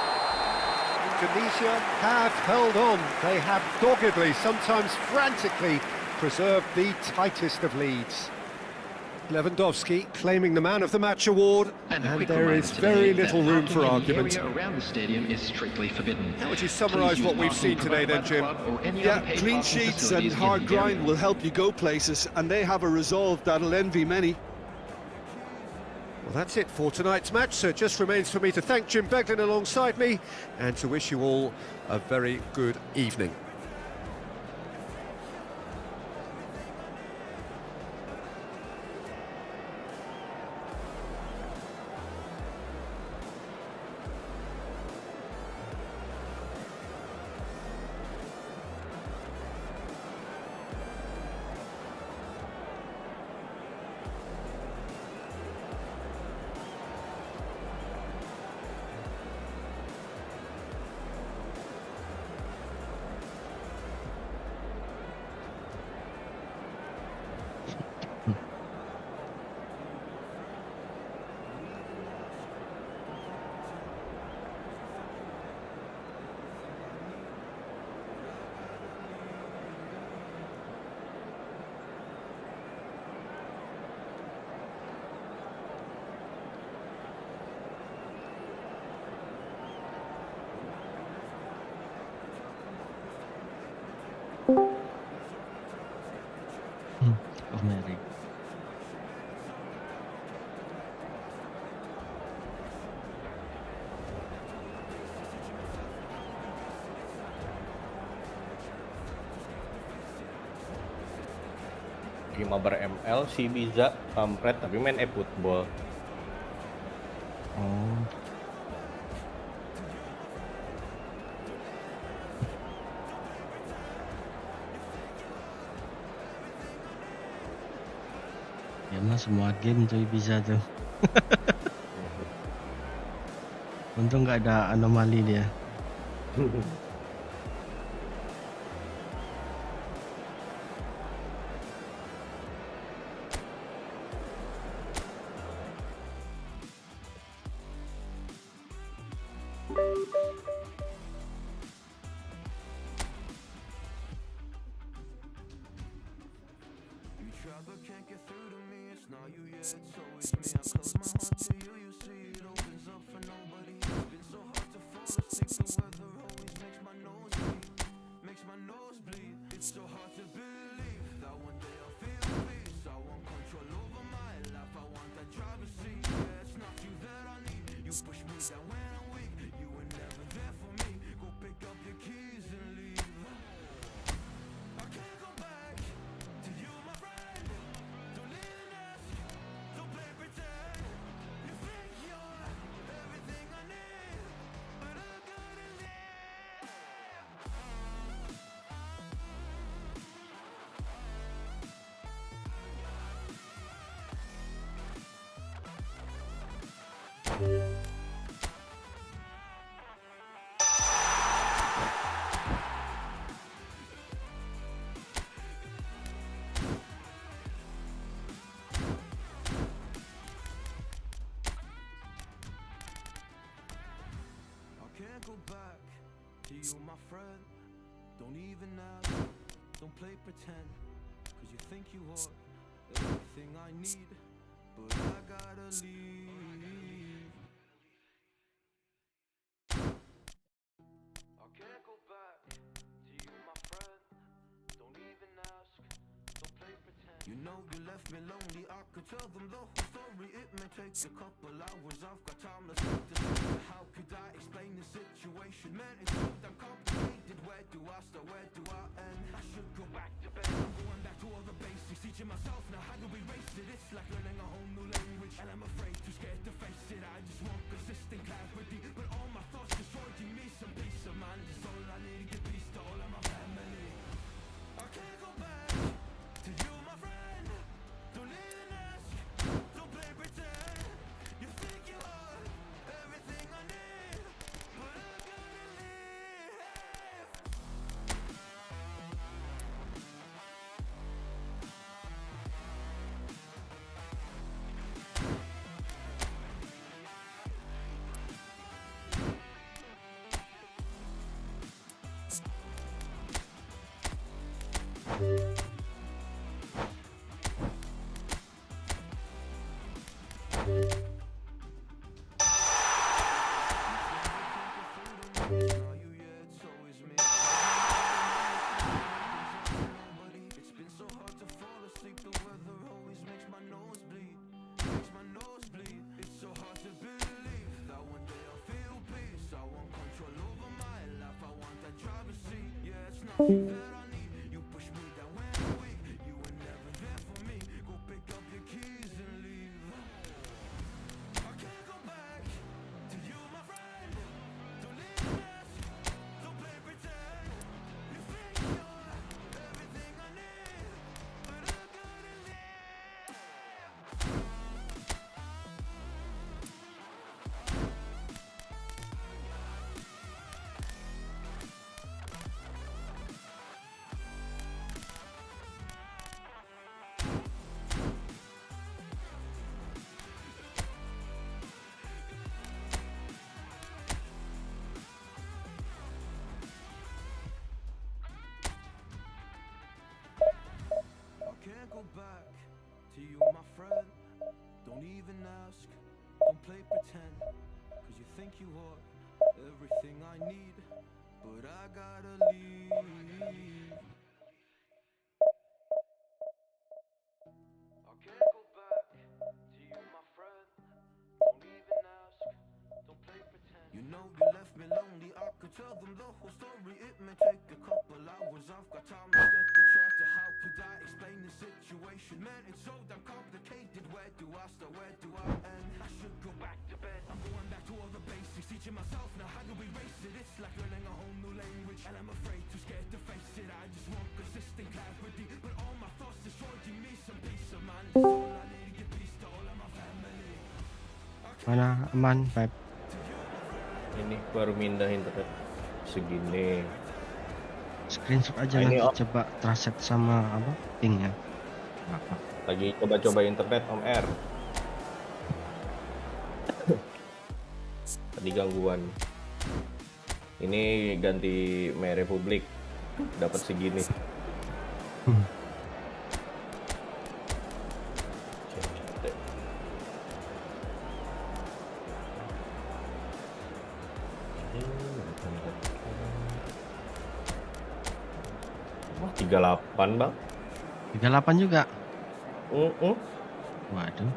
Indonesia have held on. They have doggedly, sometimes frantically, preserved the tightest of leads. Lewandowski claiming the Man of the Match award, and a quick there reminder is today very that little room parking for in the argument. area around the stadium is strictly forbidden. How would you summarise what we've seen today then, Jim? Yeah, clean sheets and hard grind will help you go places, and they have a resolve that'll envy many. Well, that's it for tonight's match, so it just remains for me to thank Jim Beglin alongside me and to wish you all a very good evening. Of Mary. Di mabar ML si bisa kampret tapi main eFootball. Oh, ya mah semua game tuh bisa tuh. Untung nggak ada anomali dia. Go back to you, my friend. Don't even ask, don't play pretend, cause you think you are everything I need, but I gotta leave. I can't go back to you, my friend. Don't even ask, don't play pretend. You know you left me lonely, I could tell them the whole story. It may take a couple hours, I've got time to think to see. How could I explain the situation? Man, it's so damn complicated. Where do I start, where do I end? I should go back to bed, I'm going back to all the basics. Teaching myself now how to erase it. It's like learning a whole new language, and I'm afraid, too scared to face it. I just want consistent clarity, but all my thoughts destroyed. Give me some peace of mind, it's all I need. Give peace to all of my family. I can't go back to you, my friend. Don't even ask, don't play pretend. You think you are everything I need, but I gotta leave. It's been so hard to fall asleep. The weather always makes my nose bleed. Makes my nose bleed. It's so hard to believe that one day I'll feel peace. I want control over my life. I want that driver's seat. Yeah, it's nothing that I need. You push me down when I'm weak. You were never there for me. Go pick up your keys and leave. I can't go back to you, my friend. Don't even ask, don't play pretend. You think you're everything I need, but I gotta leave. I can't go back to you, my friend. Don't even ask, don't play pretend, cause you think you are everything I need, but I gotta leave. I can't go back to you, my friend. Don't even ask, don't play pretend. You know you left me lonely, I could tell them the whole story. It may take a couple hours, I've got time to get the track to how could I explain the situation. Man, it's so damn complicated. Where do I start, where do I end? I should go back to bed, I'm going back to all the basics. Teaching myself now how to erase it. It's like learning a whole new language, and I'm afraid, too scared to face it. I just want consistent clarity, but all my thoughts destroyed. Give me some peace of mind, it's all I need. Give peace to all of my family. Mana aman, Pep? Ini baru mindah internet segini. Screenshot aja Ini, nanti Om. coba translate sama apa pingnya. Lagi coba-coba internet Om R. Tadi gangguan. Ini ganti My Republic. Dapat segini. 38 bang. 38 juga. Mm-mm. Waduh.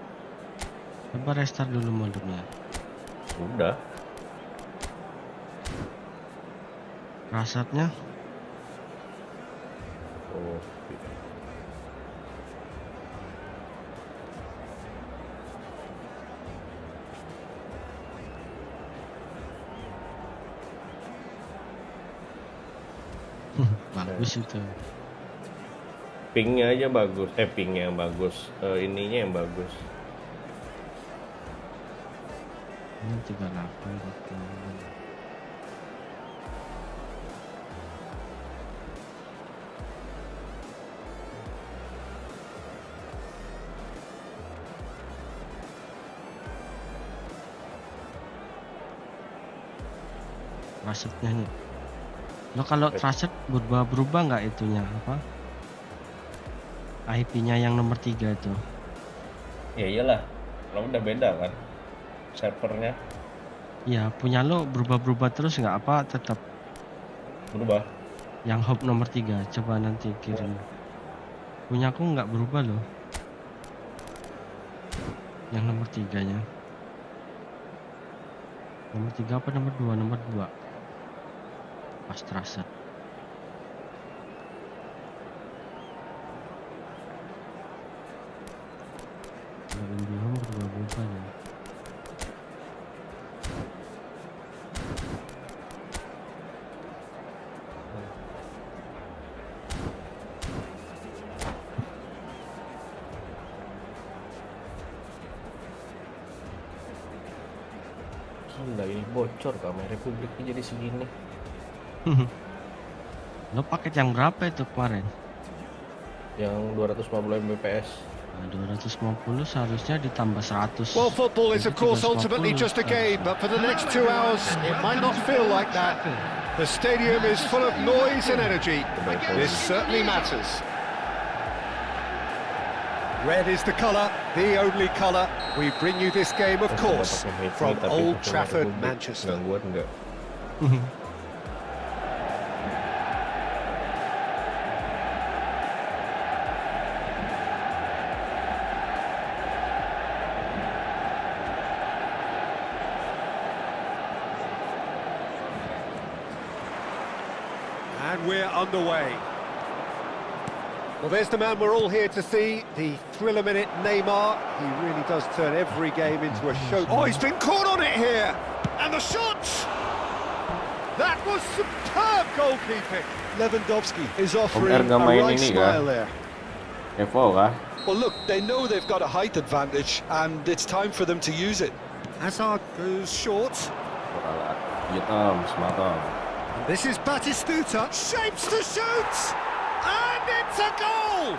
Coba restart dulu modemnya. Udah. Rasetnya. Oh. Bagus itu. Pingnya aja bagus. Pingnya yang bagus. Ininya yang bagus. Ini 38 gitu. Rasetnya nih. Lo kalau raset berubah nggak itunya apa? IP-nya yang nomor 3 itu. Ya iyalah. Kalau udah beda kan servernya. Iya, punya lo berubah terus nggak apa tetap Berubah. yang hub nomor 3. Coba nanti kirim. Punya aku nggak berubah loh. Yang nomor 3-nya. Nomor 3 apa nomor 2? Nomor 2. Pas raset. Kalau Indihome berubah ya. Gila ini bocor kamera Republiknya jadi segini. Lo paket yang berapa itu kemarin? Yang 250 Mbps. Nah, 250 seharusnya ditambah 100. Well, football is of Jadi course 350 ultimately just a game, but for the next 2 hours it might not feel like that. The stadium is full of noise and energy. This certainly matters. Red is the colour, the only colour. We bring you this game, of course, from Old Trafford, Manchester. Gangguan enggak? And we're underway. Well, there's the man we're all here to see, the thriller minute Neymar. He really does turn every game into a show. Oh, he's been caught on it here! And the shot! That was superb goalkeeping. Lewandowski is offering Erga a main right ini smile kah? there. Evo kah? Well, look, they know they've got a height advantage, and it's time for them to use it. Hazard goes short. Semalam. This is Batistuta, shapes to shoot! And it's a goal!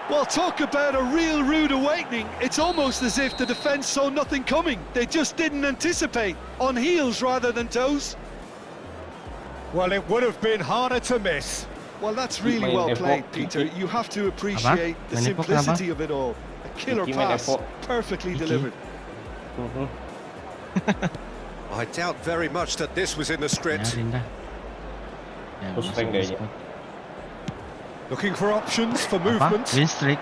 Well, talk about a real rude awakening. It's almost as if the defence saw nothing coming. They just didn't anticipate. On heels rather than toes. Well, it would have been harder to miss. Well, that's really Main well Evo, played, Peter. Kiki. You have to appreciate the Main Evo simplicity of it all. A killer Kiki main pass, Evo. perfectly Kiki. delivered. I doubt very much that this was in the script. Biarin dah. Ya, Terus masuk rank kayaknya. Discord. Looking for options for Apa? movement. Win streak.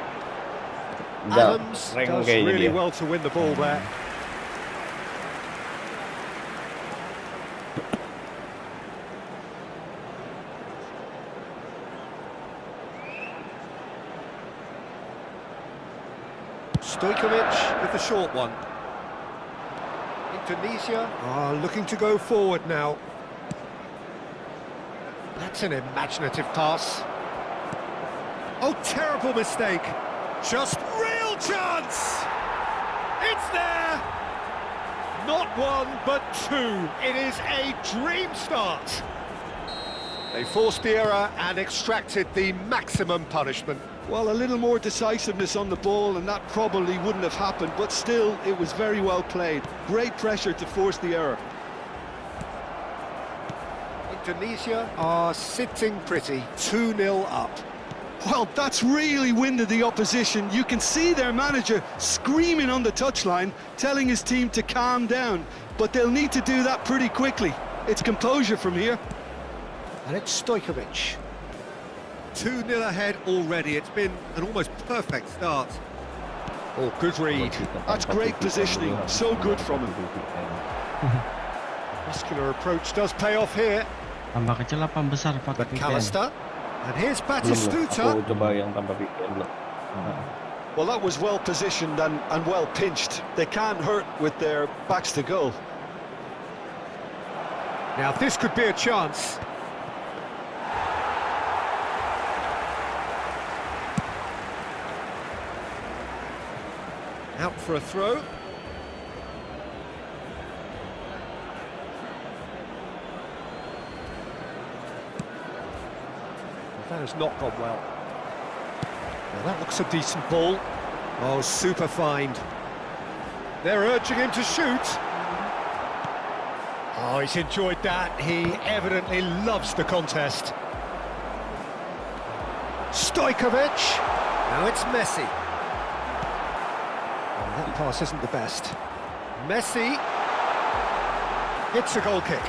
Adams rank does kayaknya really dia. well to win the ball there. Stojkovic with the short one. Indonesia are looking to go forward now. That's an imaginative pass. Oh, terrible mistake. Just real chance. It's there. Not one, but two. It is a dream start. They forced the error and extracted the maximum punishment. Well, a little more decisiveness on the ball and that probably wouldn't have happened, but still, it was very well played. Great pressure to force the error. Indonesia are sitting pretty, 2-0 up. Well, that's really winded the opposition. You can see their manager screaming on the touchline, telling his team to calm down, but they'll need to do that pretty quickly. It's composure from here. And it's Stojkovic. 2-0 ahead already. It's been an almost perfect start. Oh, good read. That's great positioning, so good from him. Muscular approach does pay off here. Tambah kecil apa besar pakai But VPN? Callister. And here's Belum. Batistuta. Aku coba yang tanpa VPN belum. Well, that was well positioned and well pinched. They can't hurt with their backs to goal. Now this could be a chance. Out for a throw. That has not gone well. Now that looks a decent ball. Oh, super find. They're urging him to shoot. Oh, he's enjoyed that. He evidently loves the contest. Stojkovic. Now it's Messi. Oh, that pass isn't the best. Messi hits a goal kick.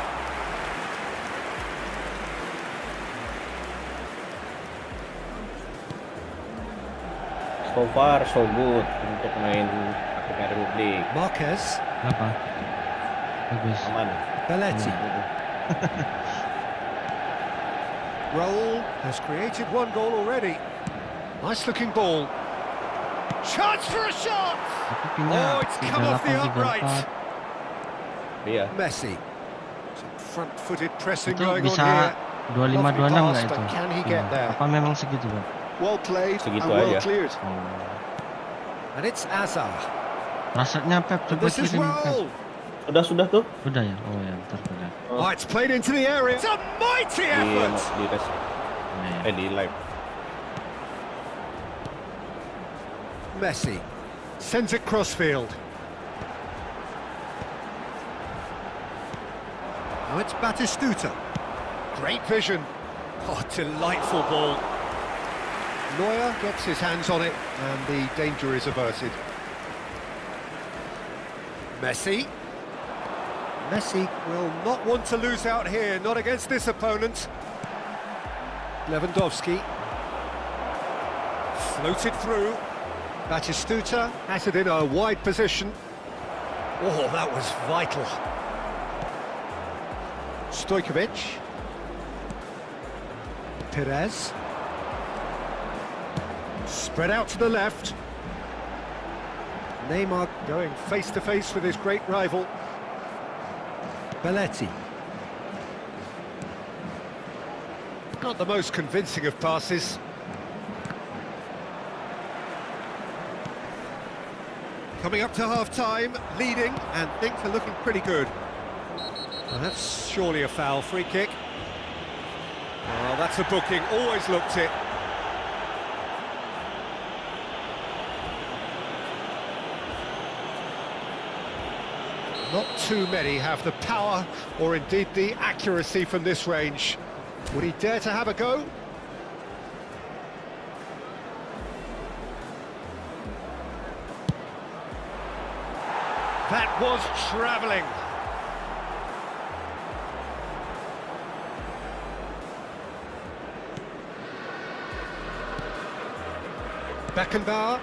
So far so good untuk main Afrika Republik. Marquez. Apa? Bagus. Aman. Belletti. Raul has created one goal already. Nice looking ball. Chance for a shot! Tapi pindah Oh, it's come off the 3834. upright. Iya. Messi. Some front-footed pressing Itu going on bisa here. 25-26 nggak itu? But can he get there? Apa memang segitu, Pak? Well played Segitu and well aja. cleared. And it's Azar. Rasanya Pep And coba this is kirim Pep. Raul. Sudah tuh. Udah ya? Oh ya, bentar. Oh, it's played into the area. It's a mighty effort. Di live. Messi sends it crossfield. Now it's Batistuta. Great vision. Oh, delightful ball. Neuer gets his hands on it and the danger is averted. Messi. Messi will not want to lose out here, not against this opponent. Lewandowski. Floated through. Batistuta has it in a wide position. Oh, that was vital. Stojkovic. Perez. Spread out to the left. Neymar going face-to-face with his great rival. Belletti. Not the most convincing of passes. Coming up to half-time, leading, and things are looking pretty good. And that's surely a foul, free kick. Oh, that's a booking, always looked it. Not too many have the power or indeed the accuracy from this range. Would he dare to have a go? That was travelling. Beckenbauer.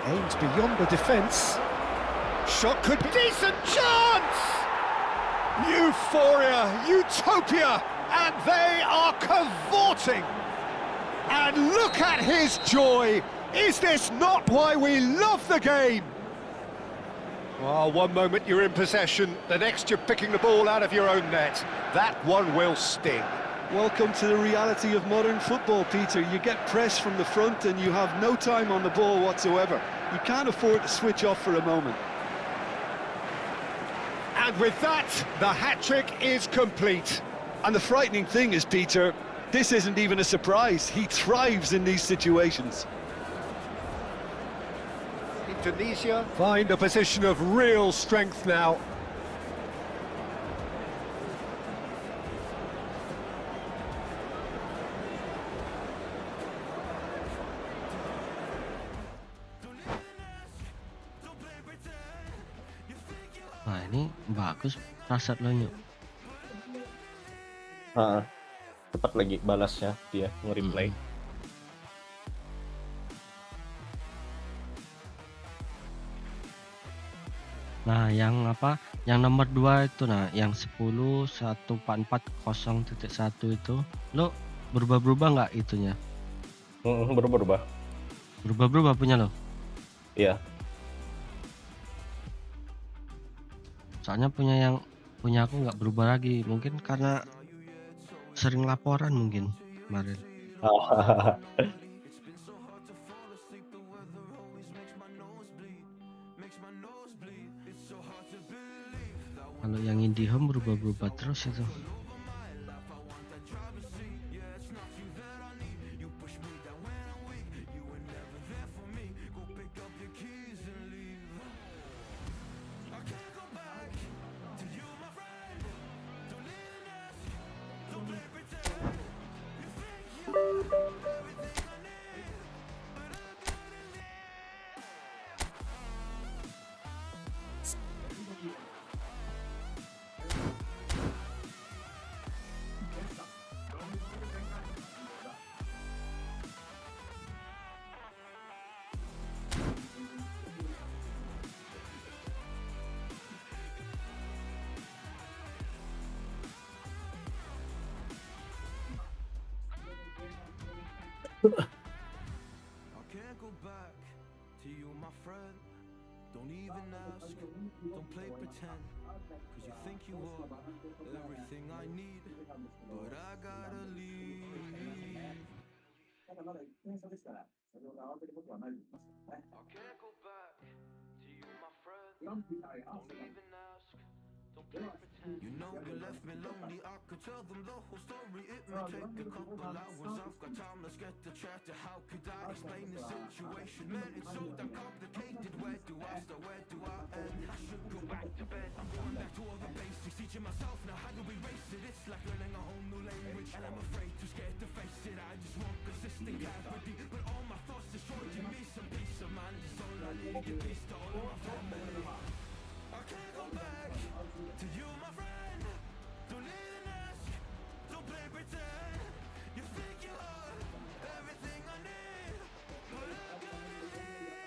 Aims beyond the defence. Shot could be decent chance! Euphoria, utopia, and they are cavorting. And look at his joy. Is this not why we love the game? Well, one moment you're in possession, the next you're picking the ball out of your own net. That one will sting. Welcome to the reality of modern football, Peter. You get pressed from the front and you have no time on the ball whatsoever. You can't afford to switch off for a moment. And with that, the hat-trick is complete. And the frightening thing is, Peter, this isn't even a surprise. He thrives in these situations. Indonesia find a position of real strength now. Nah ini bagus Rashad lo yuk. Heeh. Cepat lagi balasnya dia nge-reply. Nah, yang apa? Yang nomor 2 itu nah, yang 10.144.0.1 itu lo berubah-berubah nggak itunya? Berubah-ubah. Berubah-berubah punya lo? Iya. Soalnya punya aku nggak berubah lagi, mungkin karena sering laporan mungkin kemarin. Kalau yang Indihome berubah-berubah terus itu. I can't go back to you, my friend. Don't even ask, don't play pretend. Cause you think you are everything I need, but I gotta leave. I can't go back to you, my friend. Don't even ask, don't play pretend. You know you left me lonely, I could tell them the whole story. It may take a couple hours, I've got time, let's get the chat. How could I explain the situation? Man, it's so damn complicated. Where do I start, where do I end? I should go back to bed, I'm going back to all the basics. Teaching myself now how to erase it. It's like learning a whole new language, and I'm afraid, too scared to face it. I just want consistent clarity, but all my thoughts destroyed. Give me some peace of mind, it's all I need. Give peace to all of my family. I can't go back to you, my friend. Don't even ask, don't play pretend. You think you are everything I need, but I gotta leave.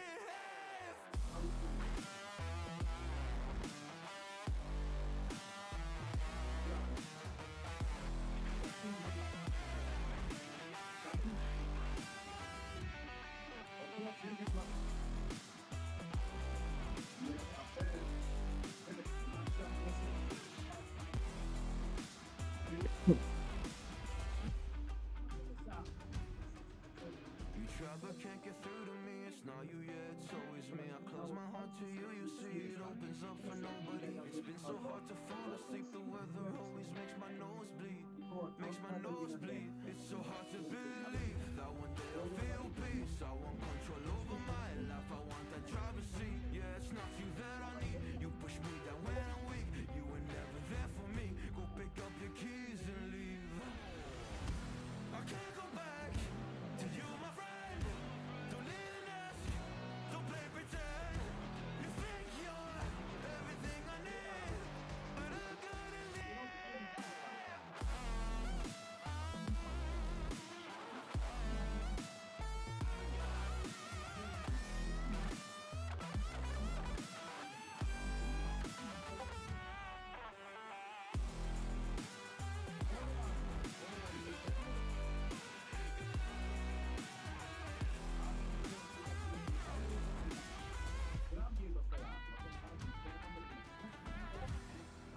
You try but can't get through to me. It's not you yet, it's always me. I close my heart to you, you see it opens up for nobody. It's been so hard to fall asleep. The weather always makes my nose bleed, makes my nose bleed. It's so hard to believe that one day I'll feel peace. I want control over my life, I want that driver's seat. Yeah, it's not you that I need. You push me down when I'm weak. You were never there for me. Go pick up your keys and leave. I can't go back to you, my friend. Don't even ask, don't play pretend. You think you're everything I need, but I gotta leave.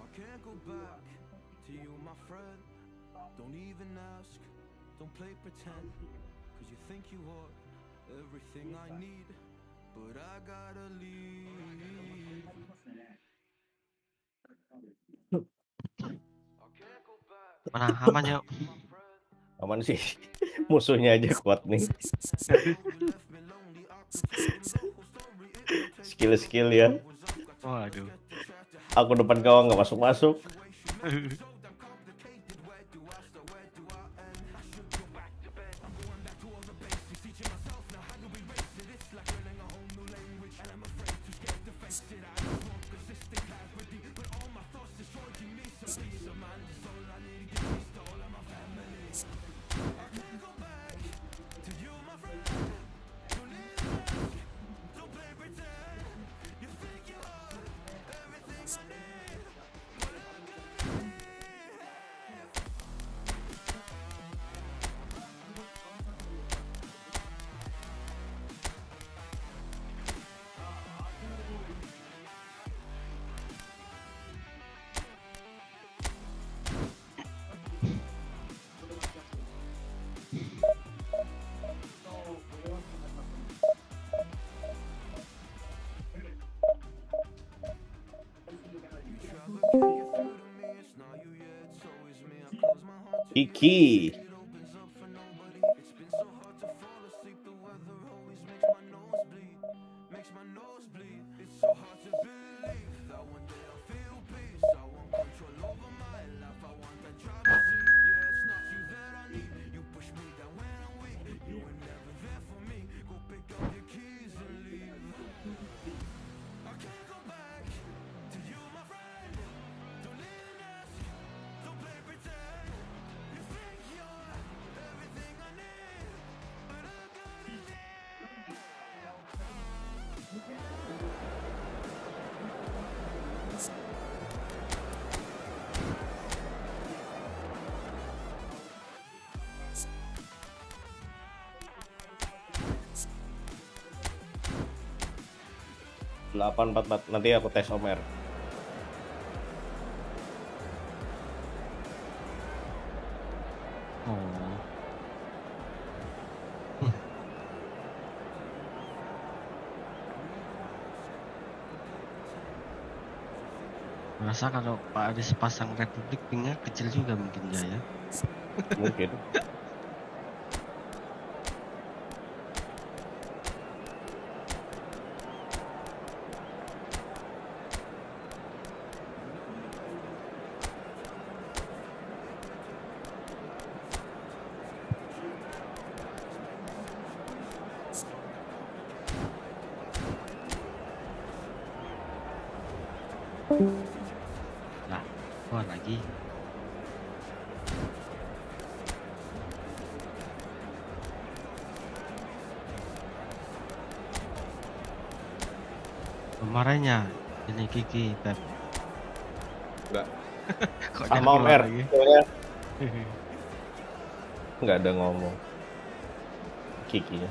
I can't go back to you, my friend. Don't even ask, don't play pretend. Cause you think you are everything I need, but I gotta leave. I can't go back Mana aman yuk. to my friend. Aman sih. Musuhnya aja kuat nih. Skill-skill ya. Waduh. Aku depan gawang nggak masuk-masuk. Kiki. Delapan 4 nanti aku tes Omer. Oh. Merasa kalau Pak Aris pasang Republik pingnya kecil juga mungkin ya. Mungkin. Nah, keluar lagi. Kemarinnya ini Kiki Pep. Enggak. Kok dia Sama keluar Omer. lagi? Enggak ada ngomong. Kiki ya.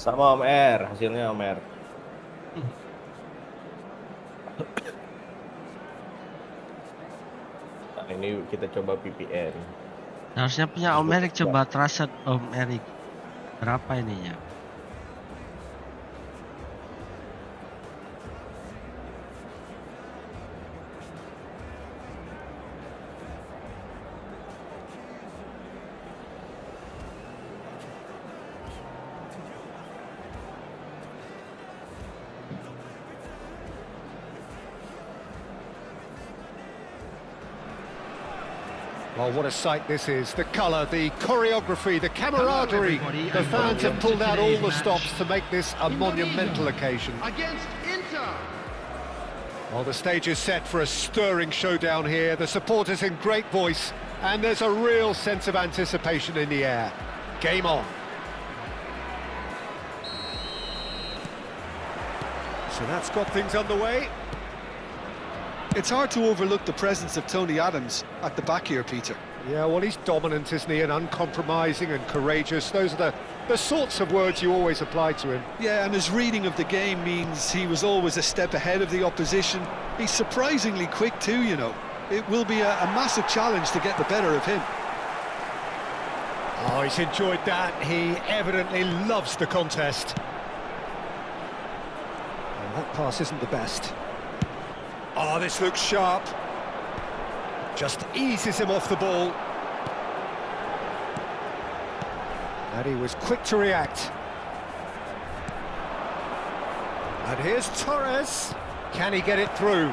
Sama Om R, hasilnya Om R. Nah, ini kita coba PPN. Harusnya punya Om Erik, coba trusted Om Erik. Berapa ininya? Well, what a sight this is. The colour, the choreography, the camaraderie. The fans have pulled out all the stops to make this a monumental occasion. Against Inter. Well, the stage is set for a stirring showdown here. The supporters in great voice, and there's a real sense of anticipation in the air. Game on. So that's got things underway. It's hard to overlook the presence of Tony Adams at the back here, Peter. Yeah, well, he's dominant, isn't he? And uncompromising and courageous. Those are the sorts of words you always apply to him. Yeah, and his reading of the game means he was always a step ahead of the opposition. He's surprisingly quick too, you know. It will be a massive challenge to get the better of him. Oh, he's enjoyed that. He evidently loves the contest. Well, that pass isn't the best. Oh, this looks sharp. Just eases him off the ball. And he was quick to react. And here's Torres. Can he get it through?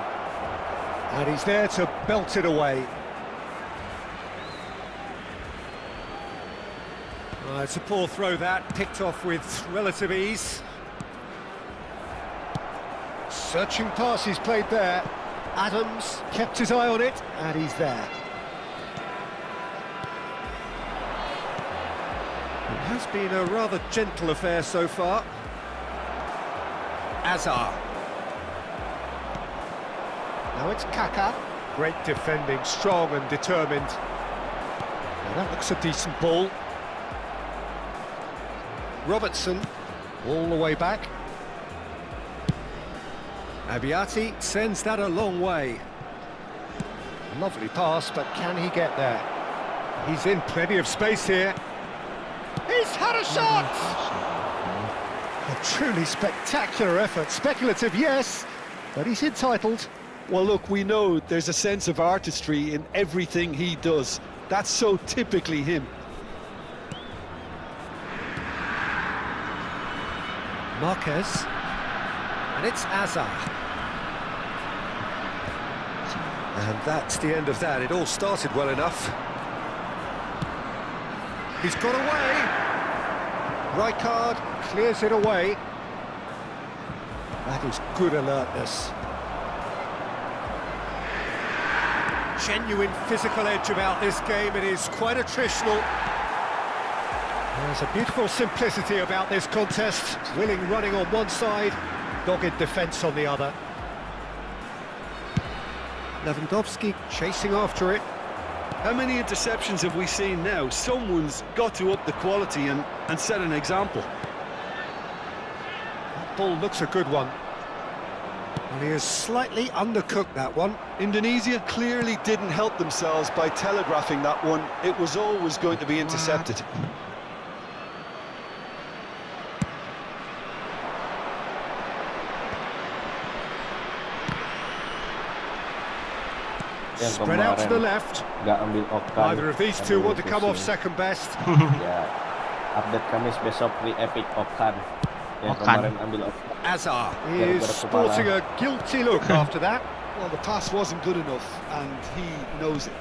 And he's there to belt it away. It's a poor throw that, picked off with relative ease. Searching pass he's played there. Adams kept his eye on it, and he's there. It has been a rather gentle affair so far. Azar. Now it's Kaka. Great defending, strong and determined. Now that looks a decent ball. Robertson, all the way back. Abiati sends that a long way. Lovely pass, but can he get there? He's in plenty of space here. He's had a shot! A truly spectacular effort. Speculative, yes, but he's entitled. Well, look, we know there's a sense of artistry in everything he does. That's so typically him. Marquez. And it's Azar. And that's the end of that. It all started well enough. He's got away. Rijkaard clears it away. That is good alertness. Genuine physical edge about this game. It is quite attritional. There's a beautiful simplicity about this contest. Willing running on one side, dogged defence on the other. Lewandowski chasing after it. How many interceptions have we seen now? Someone's got to up the quality and set an example. That ball looks a good one. And he has slightly undercooked that one. Indonesia clearly didn't help themselves by telegraphing that one. It was always going to be intercepted. Spread out to the left. Neither of these two want to come off second best. Ya, update Kamis besok di Epic Okan. Yang kemarin ambil Okan. Azar is sporting a guilty look after that. Well, the pass wasn't good enough, and he knows it.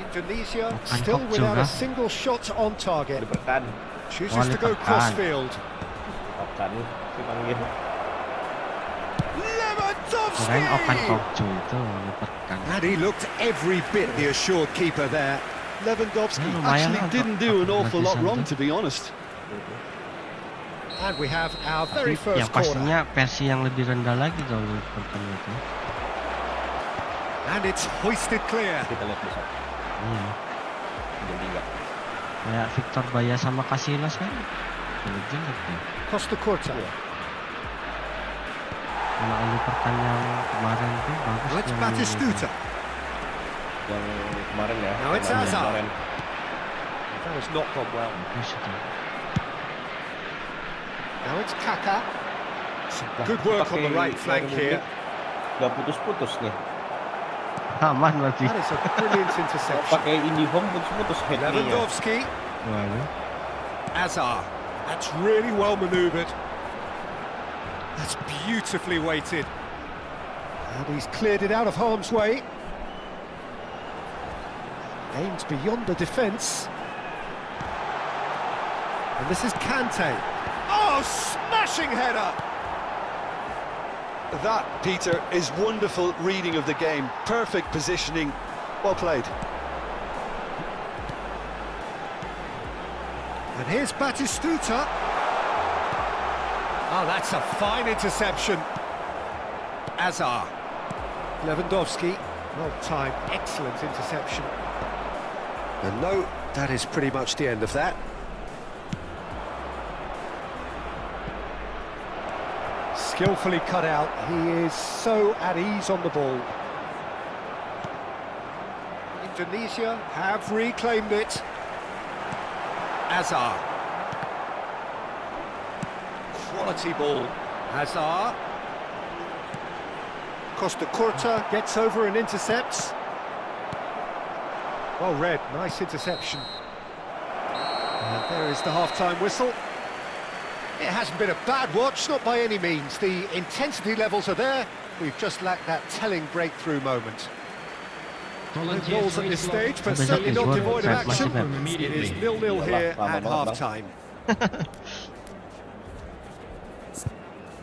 Indonesia still without a single shot on target. Diperkan. Chooses to go cross-field. Okan dipanggil. And he looked every bit the assured keeper there. Lewandowski actually didn't do an awful lot wrong, to be honest. And we have our very Yang first corner. pastinya versi yang lebih rendah lagi kalau Liverpool itu. And it's hoisted clear. Kita lihat besok. Iya. Jadi enggak. Kayak Victor Baya sama Casillas kan. Jelek jelek ya. Costa Curta. Kalau Liverpool yang kemarin tuh bagus. Let's Batistuta. Yang kemarin ya. Now it's yang Azar. kemarin. That has not gone well. Bagus itu. Now it's Kaka. Good work on the right flank here. Gak putus-putus nih. Aman berarti. That is a brilliant interception. Pakai Indihome putus-putus headnya. Lewandowski. Azar. That's really well manoeuvred. That's beautifully weighted. And he's cleared it out of harm's way. Aims beyond the defence. And this is Kante. Oh, smashing header! That, Peter, is wonderful reading of the game. Perfect positioning. Well played. And here's Batistuta. Oh, that's a fine interception. Azar. Lewandowski. Well timed, excellent interception. And no, that is pretty much the end of that. Skillfully cut out. He is so at ease on the ball. Indonesia have reclaimed it. Azar. Quality ball. Azar. Costa Curta gets over and intercepts. Well read, nice interception. And there is the half-time whistle. It hasn't been a bad watch, not by any means. The intensity levels are there. We've just lacked that telling breakthrough moment. No goals at this stage, but certainly not devoid of action. It is 0-0 here at half-time.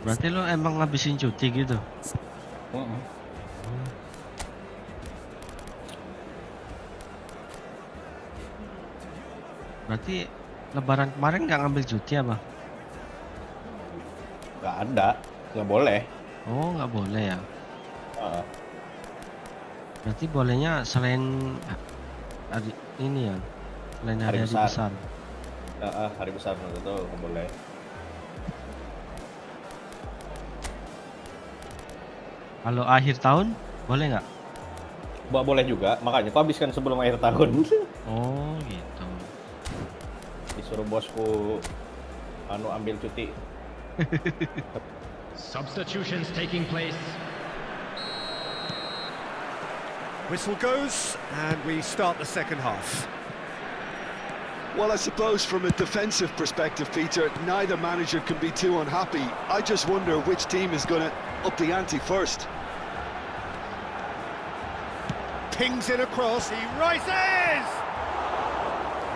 Berarti lo emang ngabisin cuti gitu? Berarti lebaran kemarin nggak ngambil cuti apa? Nggak ada, nggak boleh. Oh, nggak boleh ya? Berarti bolehnya selain hari ini ya? Selain hari-hari besar. Hari besar menurut itu nggak boleh. Kalau akhir tahun boleh nggak? Boleh juga, makanya aku habiskan sebelum akhir tahun. Oh gitu. Disuruh bosku ambil cuti. Substitutions taking place. Whistle goes, and we start the second half. Well, I suppose from a defensive perspective, Peter, neither manager can be too unhappy. I just wonder which team is going to up the ante first. Pings in across, he rises!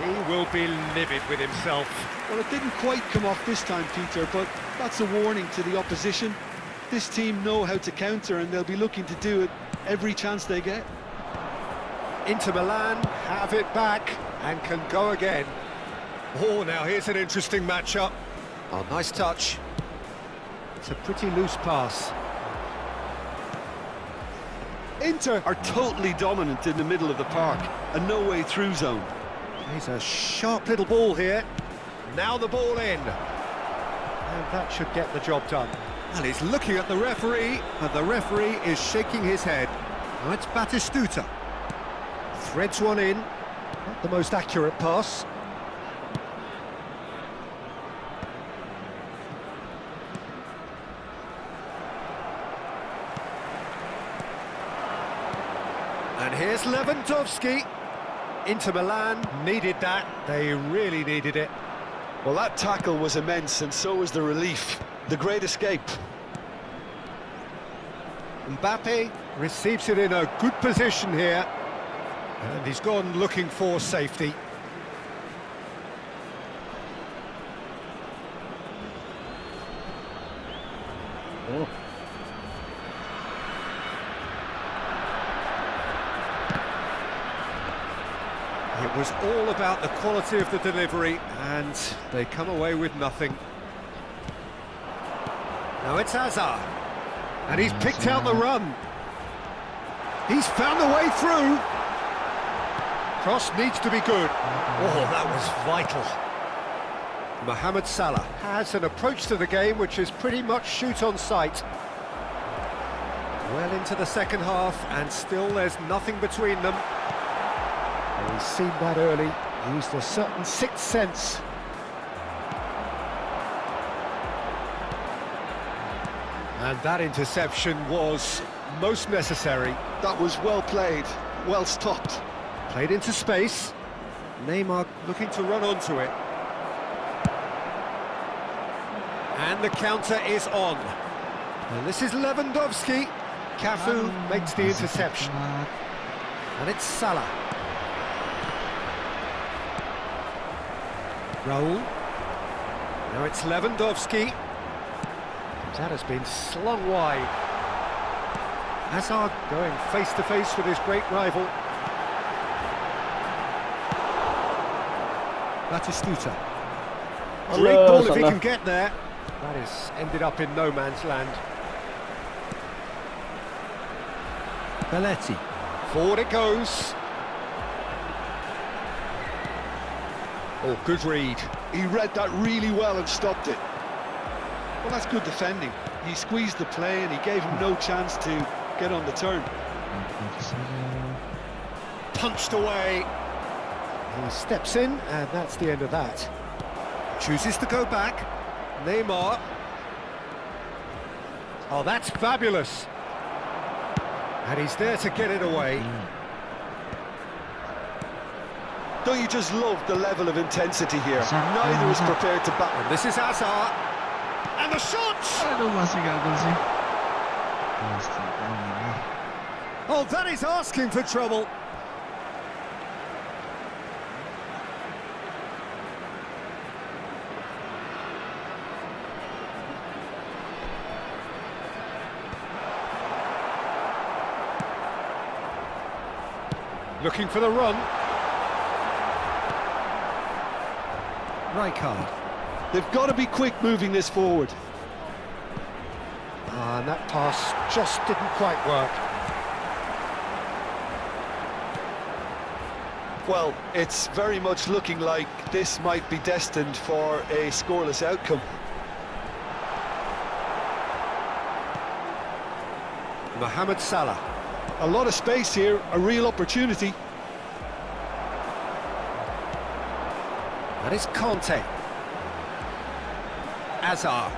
He will be livid with himself. Well, it didn't quite come off this time, Peter, but that's a warning to the opposition. This team know how to counter, and they'll be looking to do it every chance they get. Inter Milan have it back and can go again. Oh, now here's an interesting matchup. Oh, nice touch. It's a pretty loose pass. Inter are totally dominant in the middle of the park, a no-way through zone. He's a sharp little ball here. Now the ball in. And that should get the job done. Well, he's looking at the referee, but the referee is shaking his head. Now it's Batistuta. Threads one in. Not the most accurate pass. And here's Lewandowski. Inter Milan needed that. They really needed it. Well, that tackle was immense, and so was the relief. The great escape. Mbappe receives it in a good position here. And he's gone looking for safety. Oh. It was all about the quality of the delivery, and they come away with nothing. Now it's Hazard, and he's picked out the run. He's found the way through. Cross needs to be good. Oh, that was vital. Mohamed Salah has an approach to the game which is pretty much shoot on sight. Well into the second half, and still there's nothing between them. And he's seen that early, used a certain sixth sense. And that interception was most necessary. That was well played, well stopped. Played into space. Neymar looking to run onto it. And the counter is on. And this is Lewandowski. Cafu makes the interception. And it's Salah. Raul. Now it's Lewandowski. That has been slung wide. Hazard going face to face with his great rival. Batistuta. Great ball if he can get there. That is ended up in no man's land. Belletti. Forward it goes. Oh, good read. He read that really well and stopped it. Well, that's good defending. He squeezed the play and he gave him no chance to get on the turn. Punched away. He steps in, and that's the end of that. Chooses to go back. Neymar. Oh, that's fabulous. And he's there to get it away. Don't you just love the level of intensity here? Neither is prepared to back. And this is Hazard. And the shot! Aduh, masih gagal sih. Oh, that is asking for trouble. Looking for the run. Rijkaard. They've got to be quick moving this forward. And that pass just didn't quite work. Well, it's very much looking like this might be destined for a scoreless outcome. Mohamed Salah. A lot of space here, a real opportunity. That is Conte. Azar.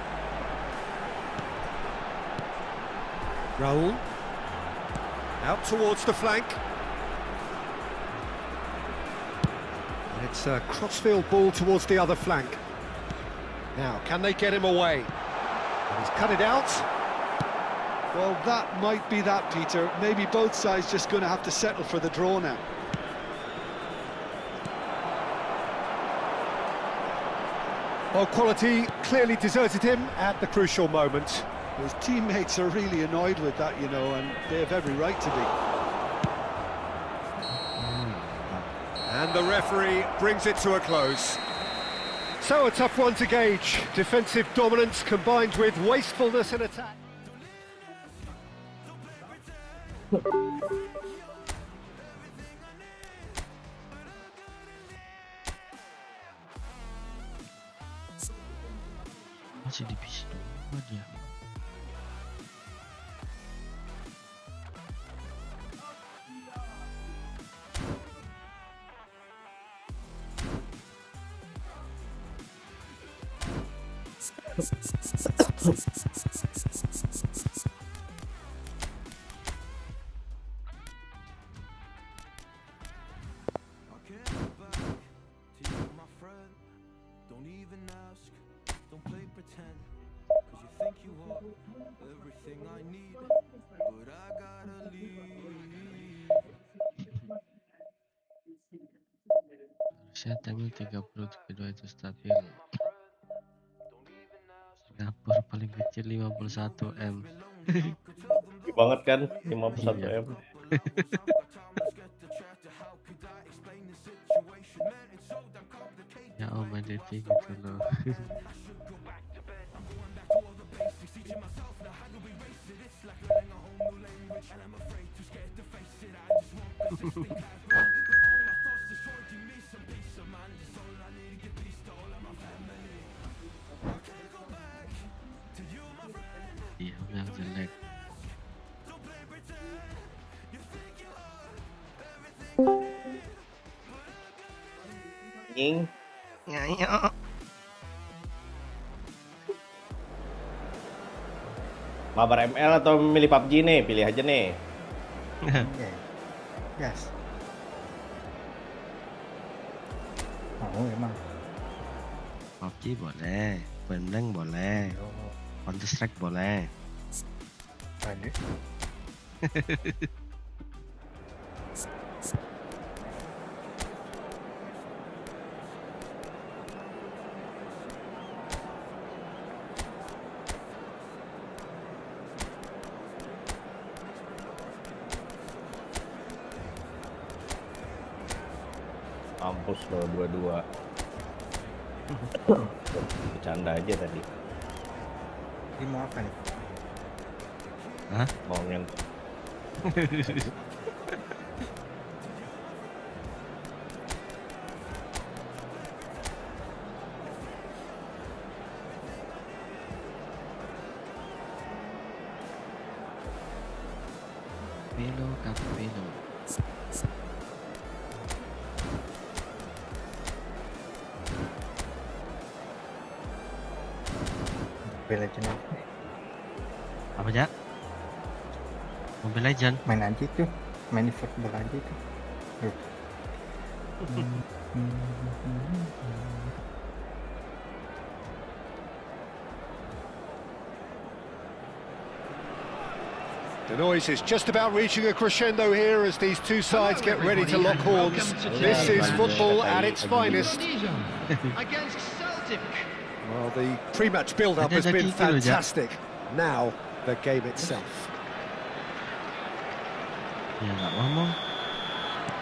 Raul. Out towards the flank. And it's a crossfield ball towards the other flank. Now, can they get him away? And he's cut it out. Well, that might be that, Peter. Maybe both sides just going to have to settle for the draw now. Well, quality clearly deserted him at the crucial moment. His teammates are really annoyed with that, you know, and they have every right to be. And the referee brings it to a close. So a tough one to gauge. Defensive dominance combined with wastefulness in attack. Masih divisi 2 dia. Don't even ask, don't play pretend, cause you think you are everything I need, but I gotta leave. Saya tanggal 30 itu stabil. Dapur paling kecil 51 M. Gede banget kan 51 M. Ya om edit gitu loh. Iya yang jelek. Ing. Ya. Mabar ML atau milih PUBG nih? Pilih aja nih. Gas. Mau emang. PUBG boleh, Blank boleh, Counter Strike boleh. Lanjut. Mampus lo dua-dua. Bercanda aja tadi. Ini mau apa nih? Hah? Mau ngent. Pelo Capello. Mobile Legend. Apa aja? Mobile Legend. Main aja tuh. Main eFootball aja tuh. The noise is just about reaching a crescendo here as these two sides get ready to lock horns. This is football at its finest. Against Celtic. Well, the pre-match build-up has been fantastic. Now, the game itself. Ya nggak ngomong.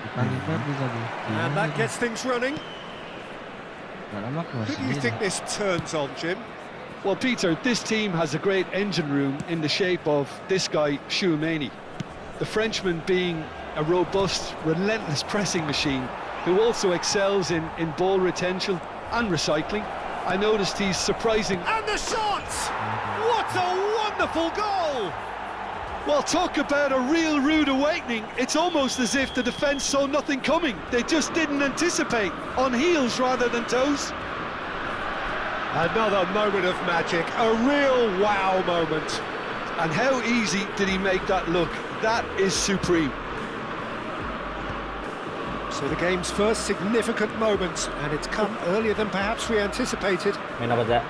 Dipanggil Ferdi tadi. And that gets things running. Nggak lama keluar Who do you sendiri. think this turns on, Jim? Well, Peter, this team has a great engine room in the shape of this guy, Tchouaméni. The Frenchman being a robust, relentless pressing machine, who also excels in ball retention and recycling. I noticed he's surprising. And the shot! What a wonderful goal! Well, talk about a real rude awakening. It's almost as if the defence saw nothing coming. They just didn't anticipate, on heels rather than toes. Another moment of magic, a real wow moment. And how easy did he make that look? That is supreme. So the game's first significant moment, and it's come earlier than perhaps we anticipated. Main apa, Zak?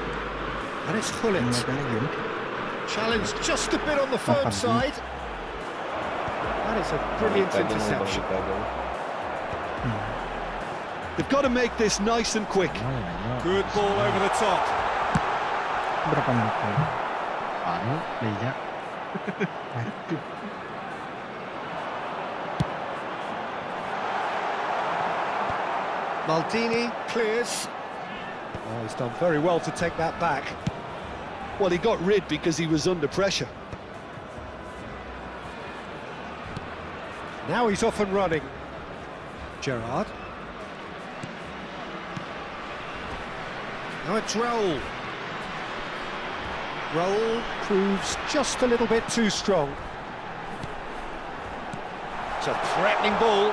And it's Ini Hullet. apa lagi ni? Challenged just a bit on the firm Makan. side. That is a brilliant interception. They've got to make this nice and quick. Good ball over the top. Berapa menit lagi? Baru meja. Aduh. Maldini clears. Oh, he's done very well to take that back. Well, he got rid because he was under pressure. Now he's off and running. Gerrard. Now it's Raul. Raul proves just a little bit too strong. It's a threatening ball.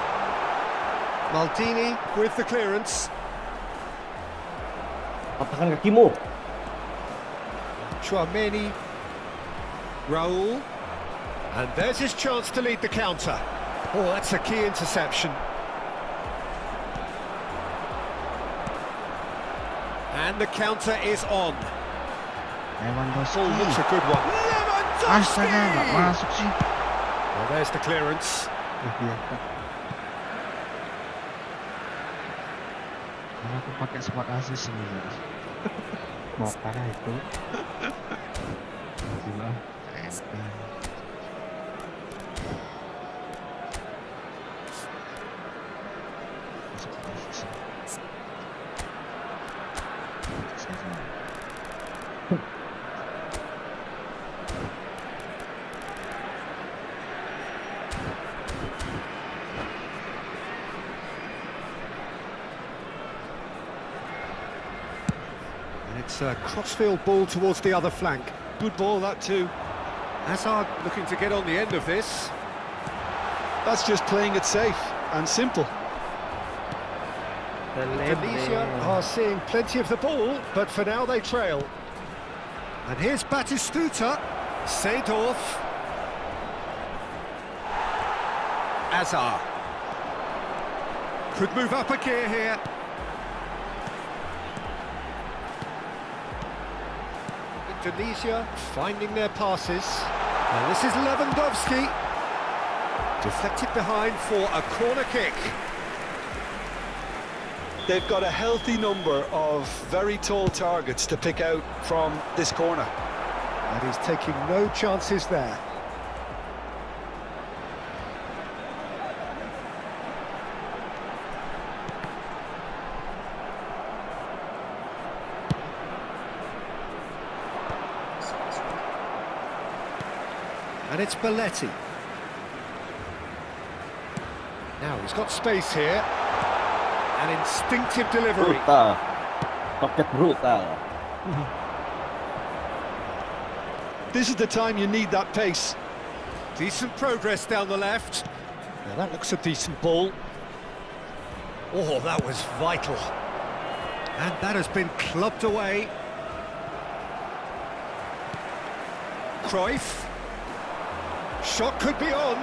Maldini with the clearance. Patahkan kakimu. Chouameni. Raul. And there's his chance to lead the counter. Oh, that's a key interception. And the counter is on. Lewandowski. Oh, looks a good one. Astaga, nggak Lewandowski! masuk sih. Well, there's the clearance. Biasa. Karena aku pakai spot assist ini. Mau parah itu. Gila. It's a crossfield ball towards the other flank. Good ball, that too. Hazard looking to get on the end of this. That's just playing it safe and simple. Indonesia are seeing plenty of the ball, but for now they trail. And here's Batistuta, Seedorf, Azar. Could move up a gear here. Indonesia finding their passes. And this is Lewandowski. Deflected behind for a corner kick. They've got a healthy number of very tall targets to pick out from this corner. And he's taking no chances there. And it's Belletti. Now he's got space here. An instinctive delivery. Brutal. Pocket brutal. This is the time you need that pace. Decent progress down the left. Now that looks a decent ball. Oh, that was vital. And that has been clubbed away. Cruyff. Shot could be on.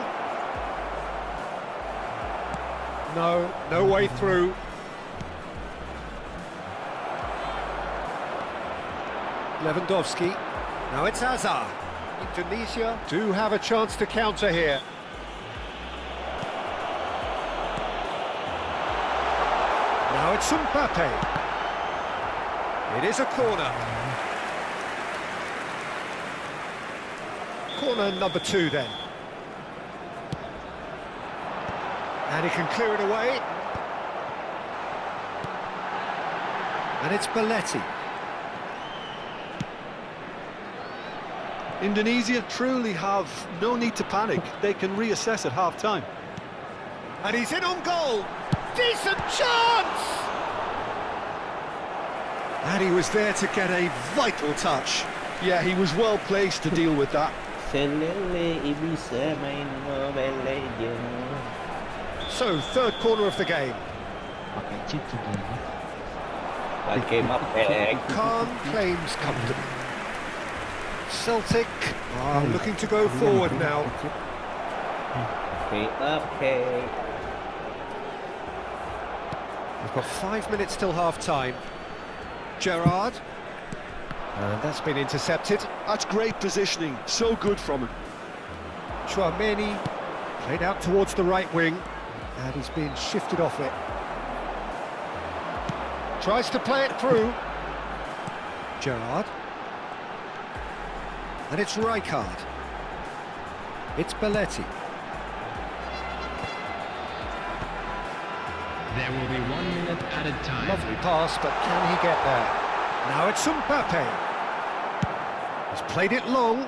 No, no way through. Lewandowski. Now it's Hazard. Indonesia do have a chance to counter here. Now it's Mbappe. It is a corner. Corner number 2 then. And he can clear it away. And it's Belletti. Indonesia truly have no need to panic. They can reassess at half-time. And he's in on goal. decent chance! And he was there to get a vital touch. Yeah, he was well placed to deal with that. Selele bisa main Mobile Legends. So, third corner of the game. Pakai cheat tuh dia. Pakai mapek. Calm claims comfortably. Celtic are looking to go forward now. Okay. We've got 5 minutes till half-time. Gerrard. And that's been intercepted. That's great positioning. So good from him. Chouameni played out towards the right wing. And he's been shifted off it. Tries to play it through. Gerrard. And it's Rijkaard. It's Belletti. There will be 1 minute added time. Lovely pass, but can he get there? Now it's Mbappe. He's played it long.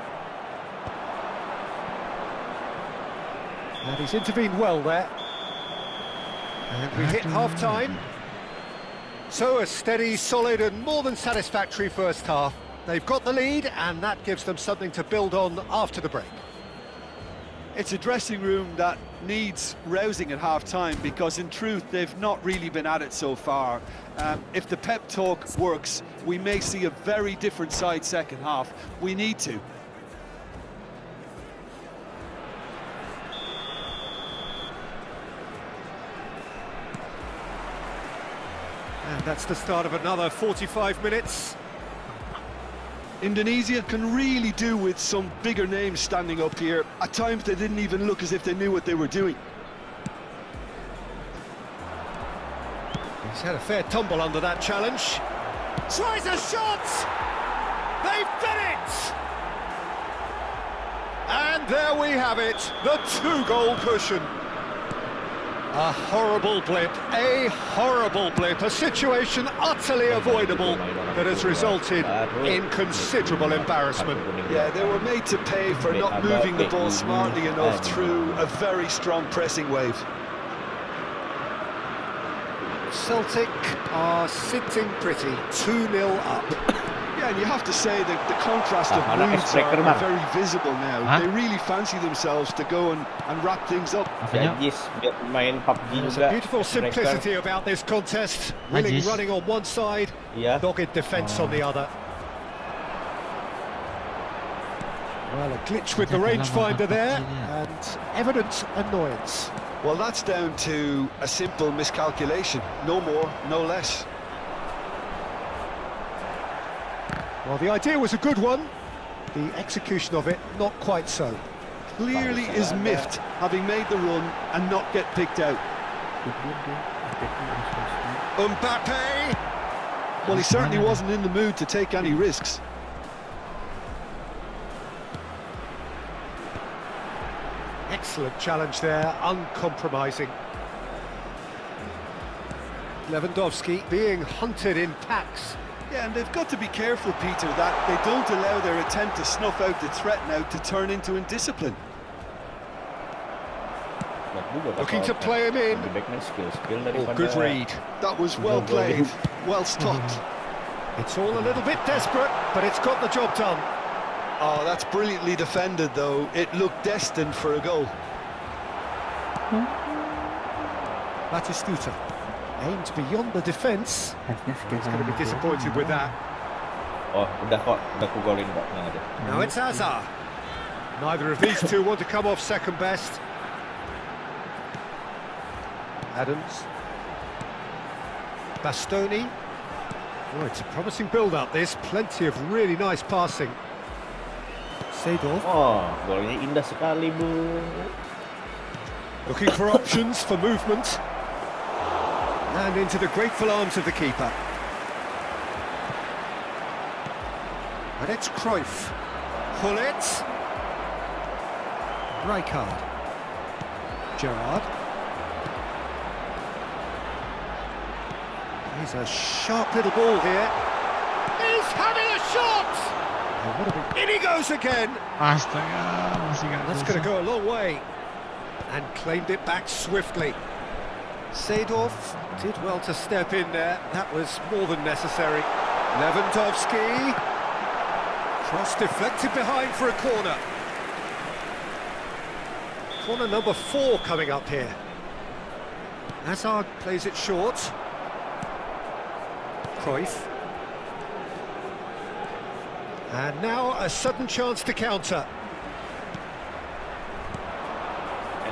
And he's intervened well there. And we hit half-time. So a steady, solid and more than satisfactory first half. They've got the lead and that gives them something to build on after the break. It's a dressing room that needs rousing at half-time because in truth they've not really been at it so far. If the pep talk works, we may see a very different side second half. We need to. And that's the start of another 45 minutes. Indonesia can really do with some bigger names standing up here. At times they didn't even look as if they knew what they were doing. He's had a fair tumble under that challenge. Tries a shot! They've done it! And there we have it, the 2-goal cushion. A horrible blip, a situation utterly avoidable that has resulted in considerable embarrassment. Yeah, they were made to pay for not moving the ball smartly enough through a very strong pressing wave. Celtic are sitting pretty, 2-0 up. Yeah, and you have to say that the contrast of moods are very visible now. They really fancy themselves to go and wrap things up. There's a beautiful simplicity about this contest. Willing running on one side, dogged defence on the other. Well, a glitch with the rangefinder there, and evident annoyance. Well, that's down to a simple miscalculation. No more, no less. Well, the idea was a good one. The execution of it, not quite so. Clearly is miffed, having made the run and not get picked out. Mbappe! Well, he certainly wasn't in the mood to take any risks. Excellent challenge there, uncompromising. Lewandowski being hunted in packs. Yeah, and they've got to be careful, Peter, that they don't allow their attempt to snuff out the threat now to turn into indiscipline. Looking to play him in. Oh, good read. That was well played, well stopped. It's all a little bit desperate, but it's got the job done. Oh, that's brilliantly defended, though. It looked destined for a goal. Batistuta aimed beyond the defence. He's going to be disappointed with that. Now it's Hazard. Neither of these two want to come off second best. Adams. Bastoni. Oh, it's a promising build-up, this. Plenty of really nice passing. Seedorf. Golnya indah sekali, Bu. Looking for options for movement. And into the grateful arms of the keeper. And it's Cruyff. Hullet. Rijkaard. Gerrard. He's a sharp little ball here. He's having a shot! Oh, in he goes again! Astaga, masih nggak That's bisa. going to go a long way. And claimed it back swiftly. Seedorf did well to step in there. That was more than necessary. Lewandowski. Cross deflected behind for a corner. Corner number 4 coming up here. Hazard plays it short. Cruyff. And now a sudden chance to counter.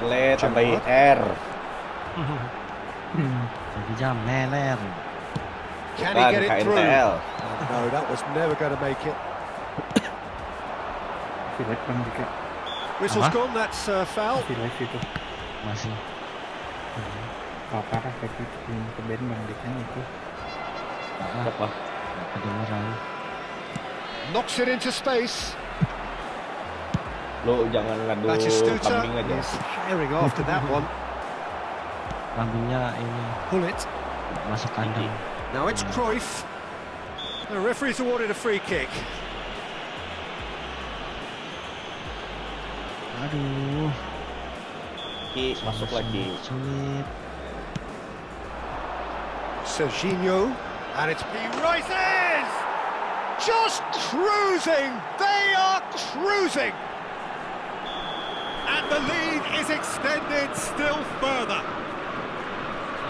Ele tambahin R. Jadi jam meler. Can he Bukan get it through? KNTL. Oh, no, that was never going to make it. Jelek bang dikit. Whistle's Huh? gone, that's foul. Jelek itu. Masih. Parah kayak gitu ke band bang dikit itu. Apa? Kedengeran. Knocks it into space. Lo jangan ngadu Batistuta kambing aja. is herring after that one. Lambungnya ini Pull it. masuk kandang. Now it's Cruyff. The referee's awarded a free kick. Aduh, Masuk lagi. sulit. Serginho. And it's he rises! Just cruising! They are cruising! And the lead is extended still further.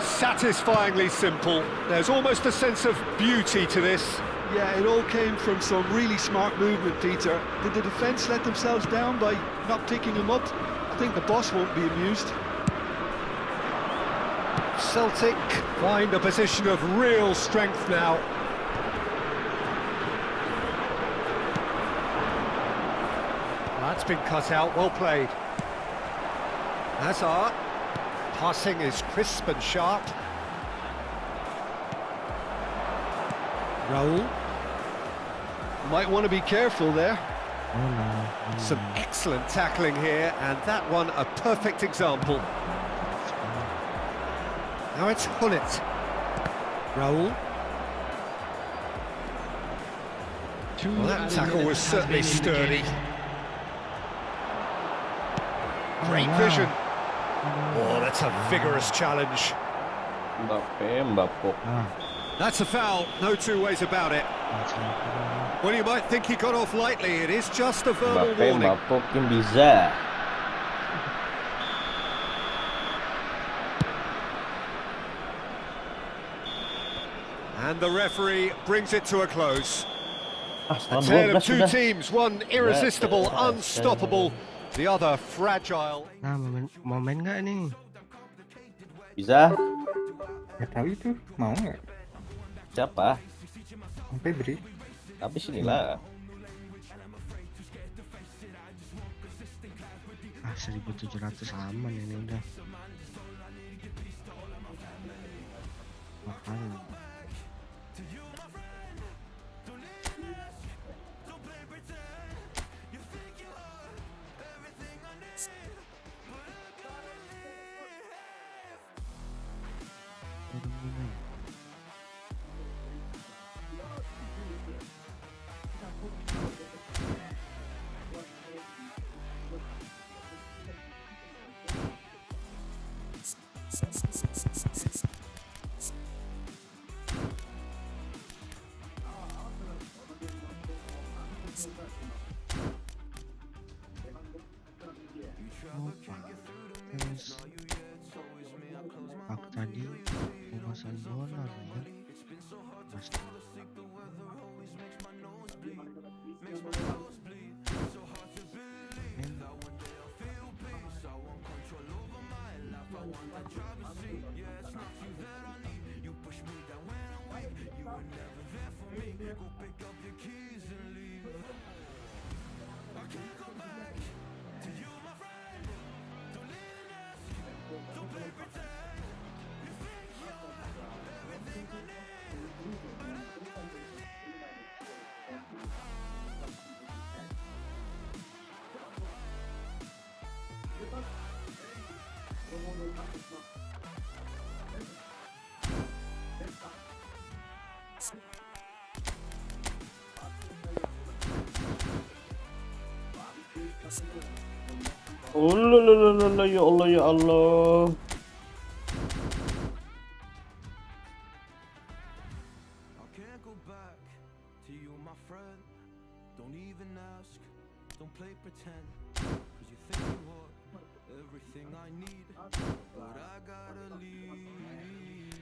Satisfyingly simple. There's almost a sense of beauty to this. Yeah, it all came from some really smart movement, Peter. Did the defence let themselves down by not picking him up? I think the boss won't be amused. Celtic find a position of real strength now. That's been cut out, well played. Hazard. Passing is crisp and sharp. Raul. Might want to be careful there. Oh no. Some excellent tackling here, and that one a perfect example. Now it's Hullet. Raul. Well, that tackle was certainly sturdy. Great vision. Oh, that's a vigorous challenge. Mbappe. That's a foul, no two ways about it. Well, you might think he got off lightly. It is just a verbal warning. Mbappe mungkin bisa. And the referee brings it to a close. A Setengah tale of 12 two sudah. teams, one irresistible, unstoppable, the other fragile. Nah, mau main nggak nih? Bisa? Gak tahu itu mau nggak? Siapa? Sampai beri. Tapi sinilah. 1700 aman ini udah. Makanya. Terus aku tadi pemasan bola ya. Mas. Oh, ya Allah ya Allah. friend, don't even ask, don't play pretend, cause you think you are everything I need, but I gotta leave.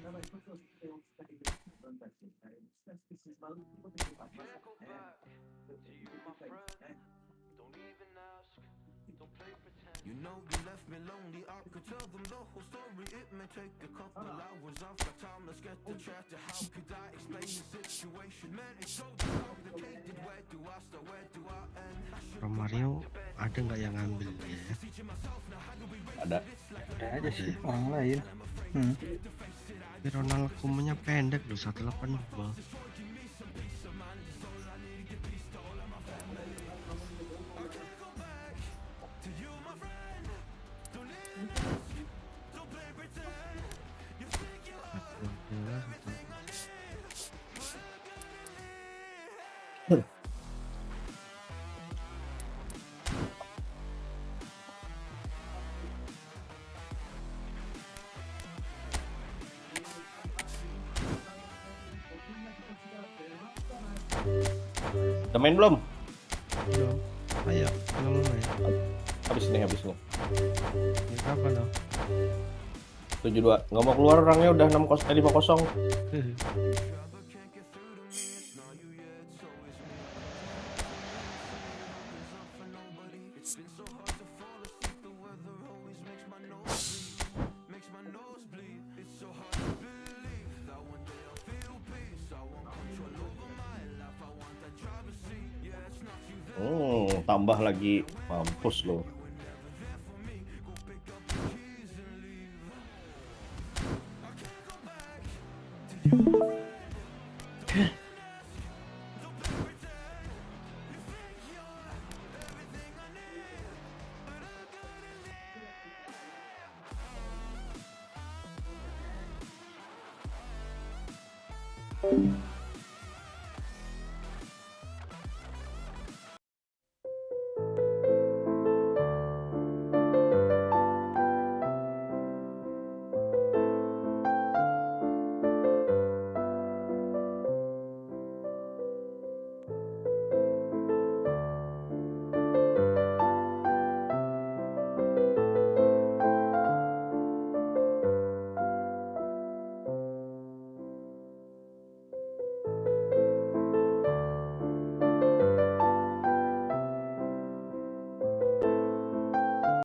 I can't go back to you, my friend, don't even ask, don't play pretend. You know you left me lonely, I could tell them the whole story, it may take a couple hours, I've got time, let's get to chat. How could I explain the situation, man, it's so complicated, where do I start, where do I end? Romario ada nggak yang ngambil dia ya? Ada. Ada aja sih orang lain. Tapi Ronald Koeman-nya pendek loh, 182. Udah main belum? Belum. Ayo, belum main. Habis nih. Ini berapa dong? 7-2. Nggak mau keluar orangnya udah 5-0. Tambah lagi, mampus lo.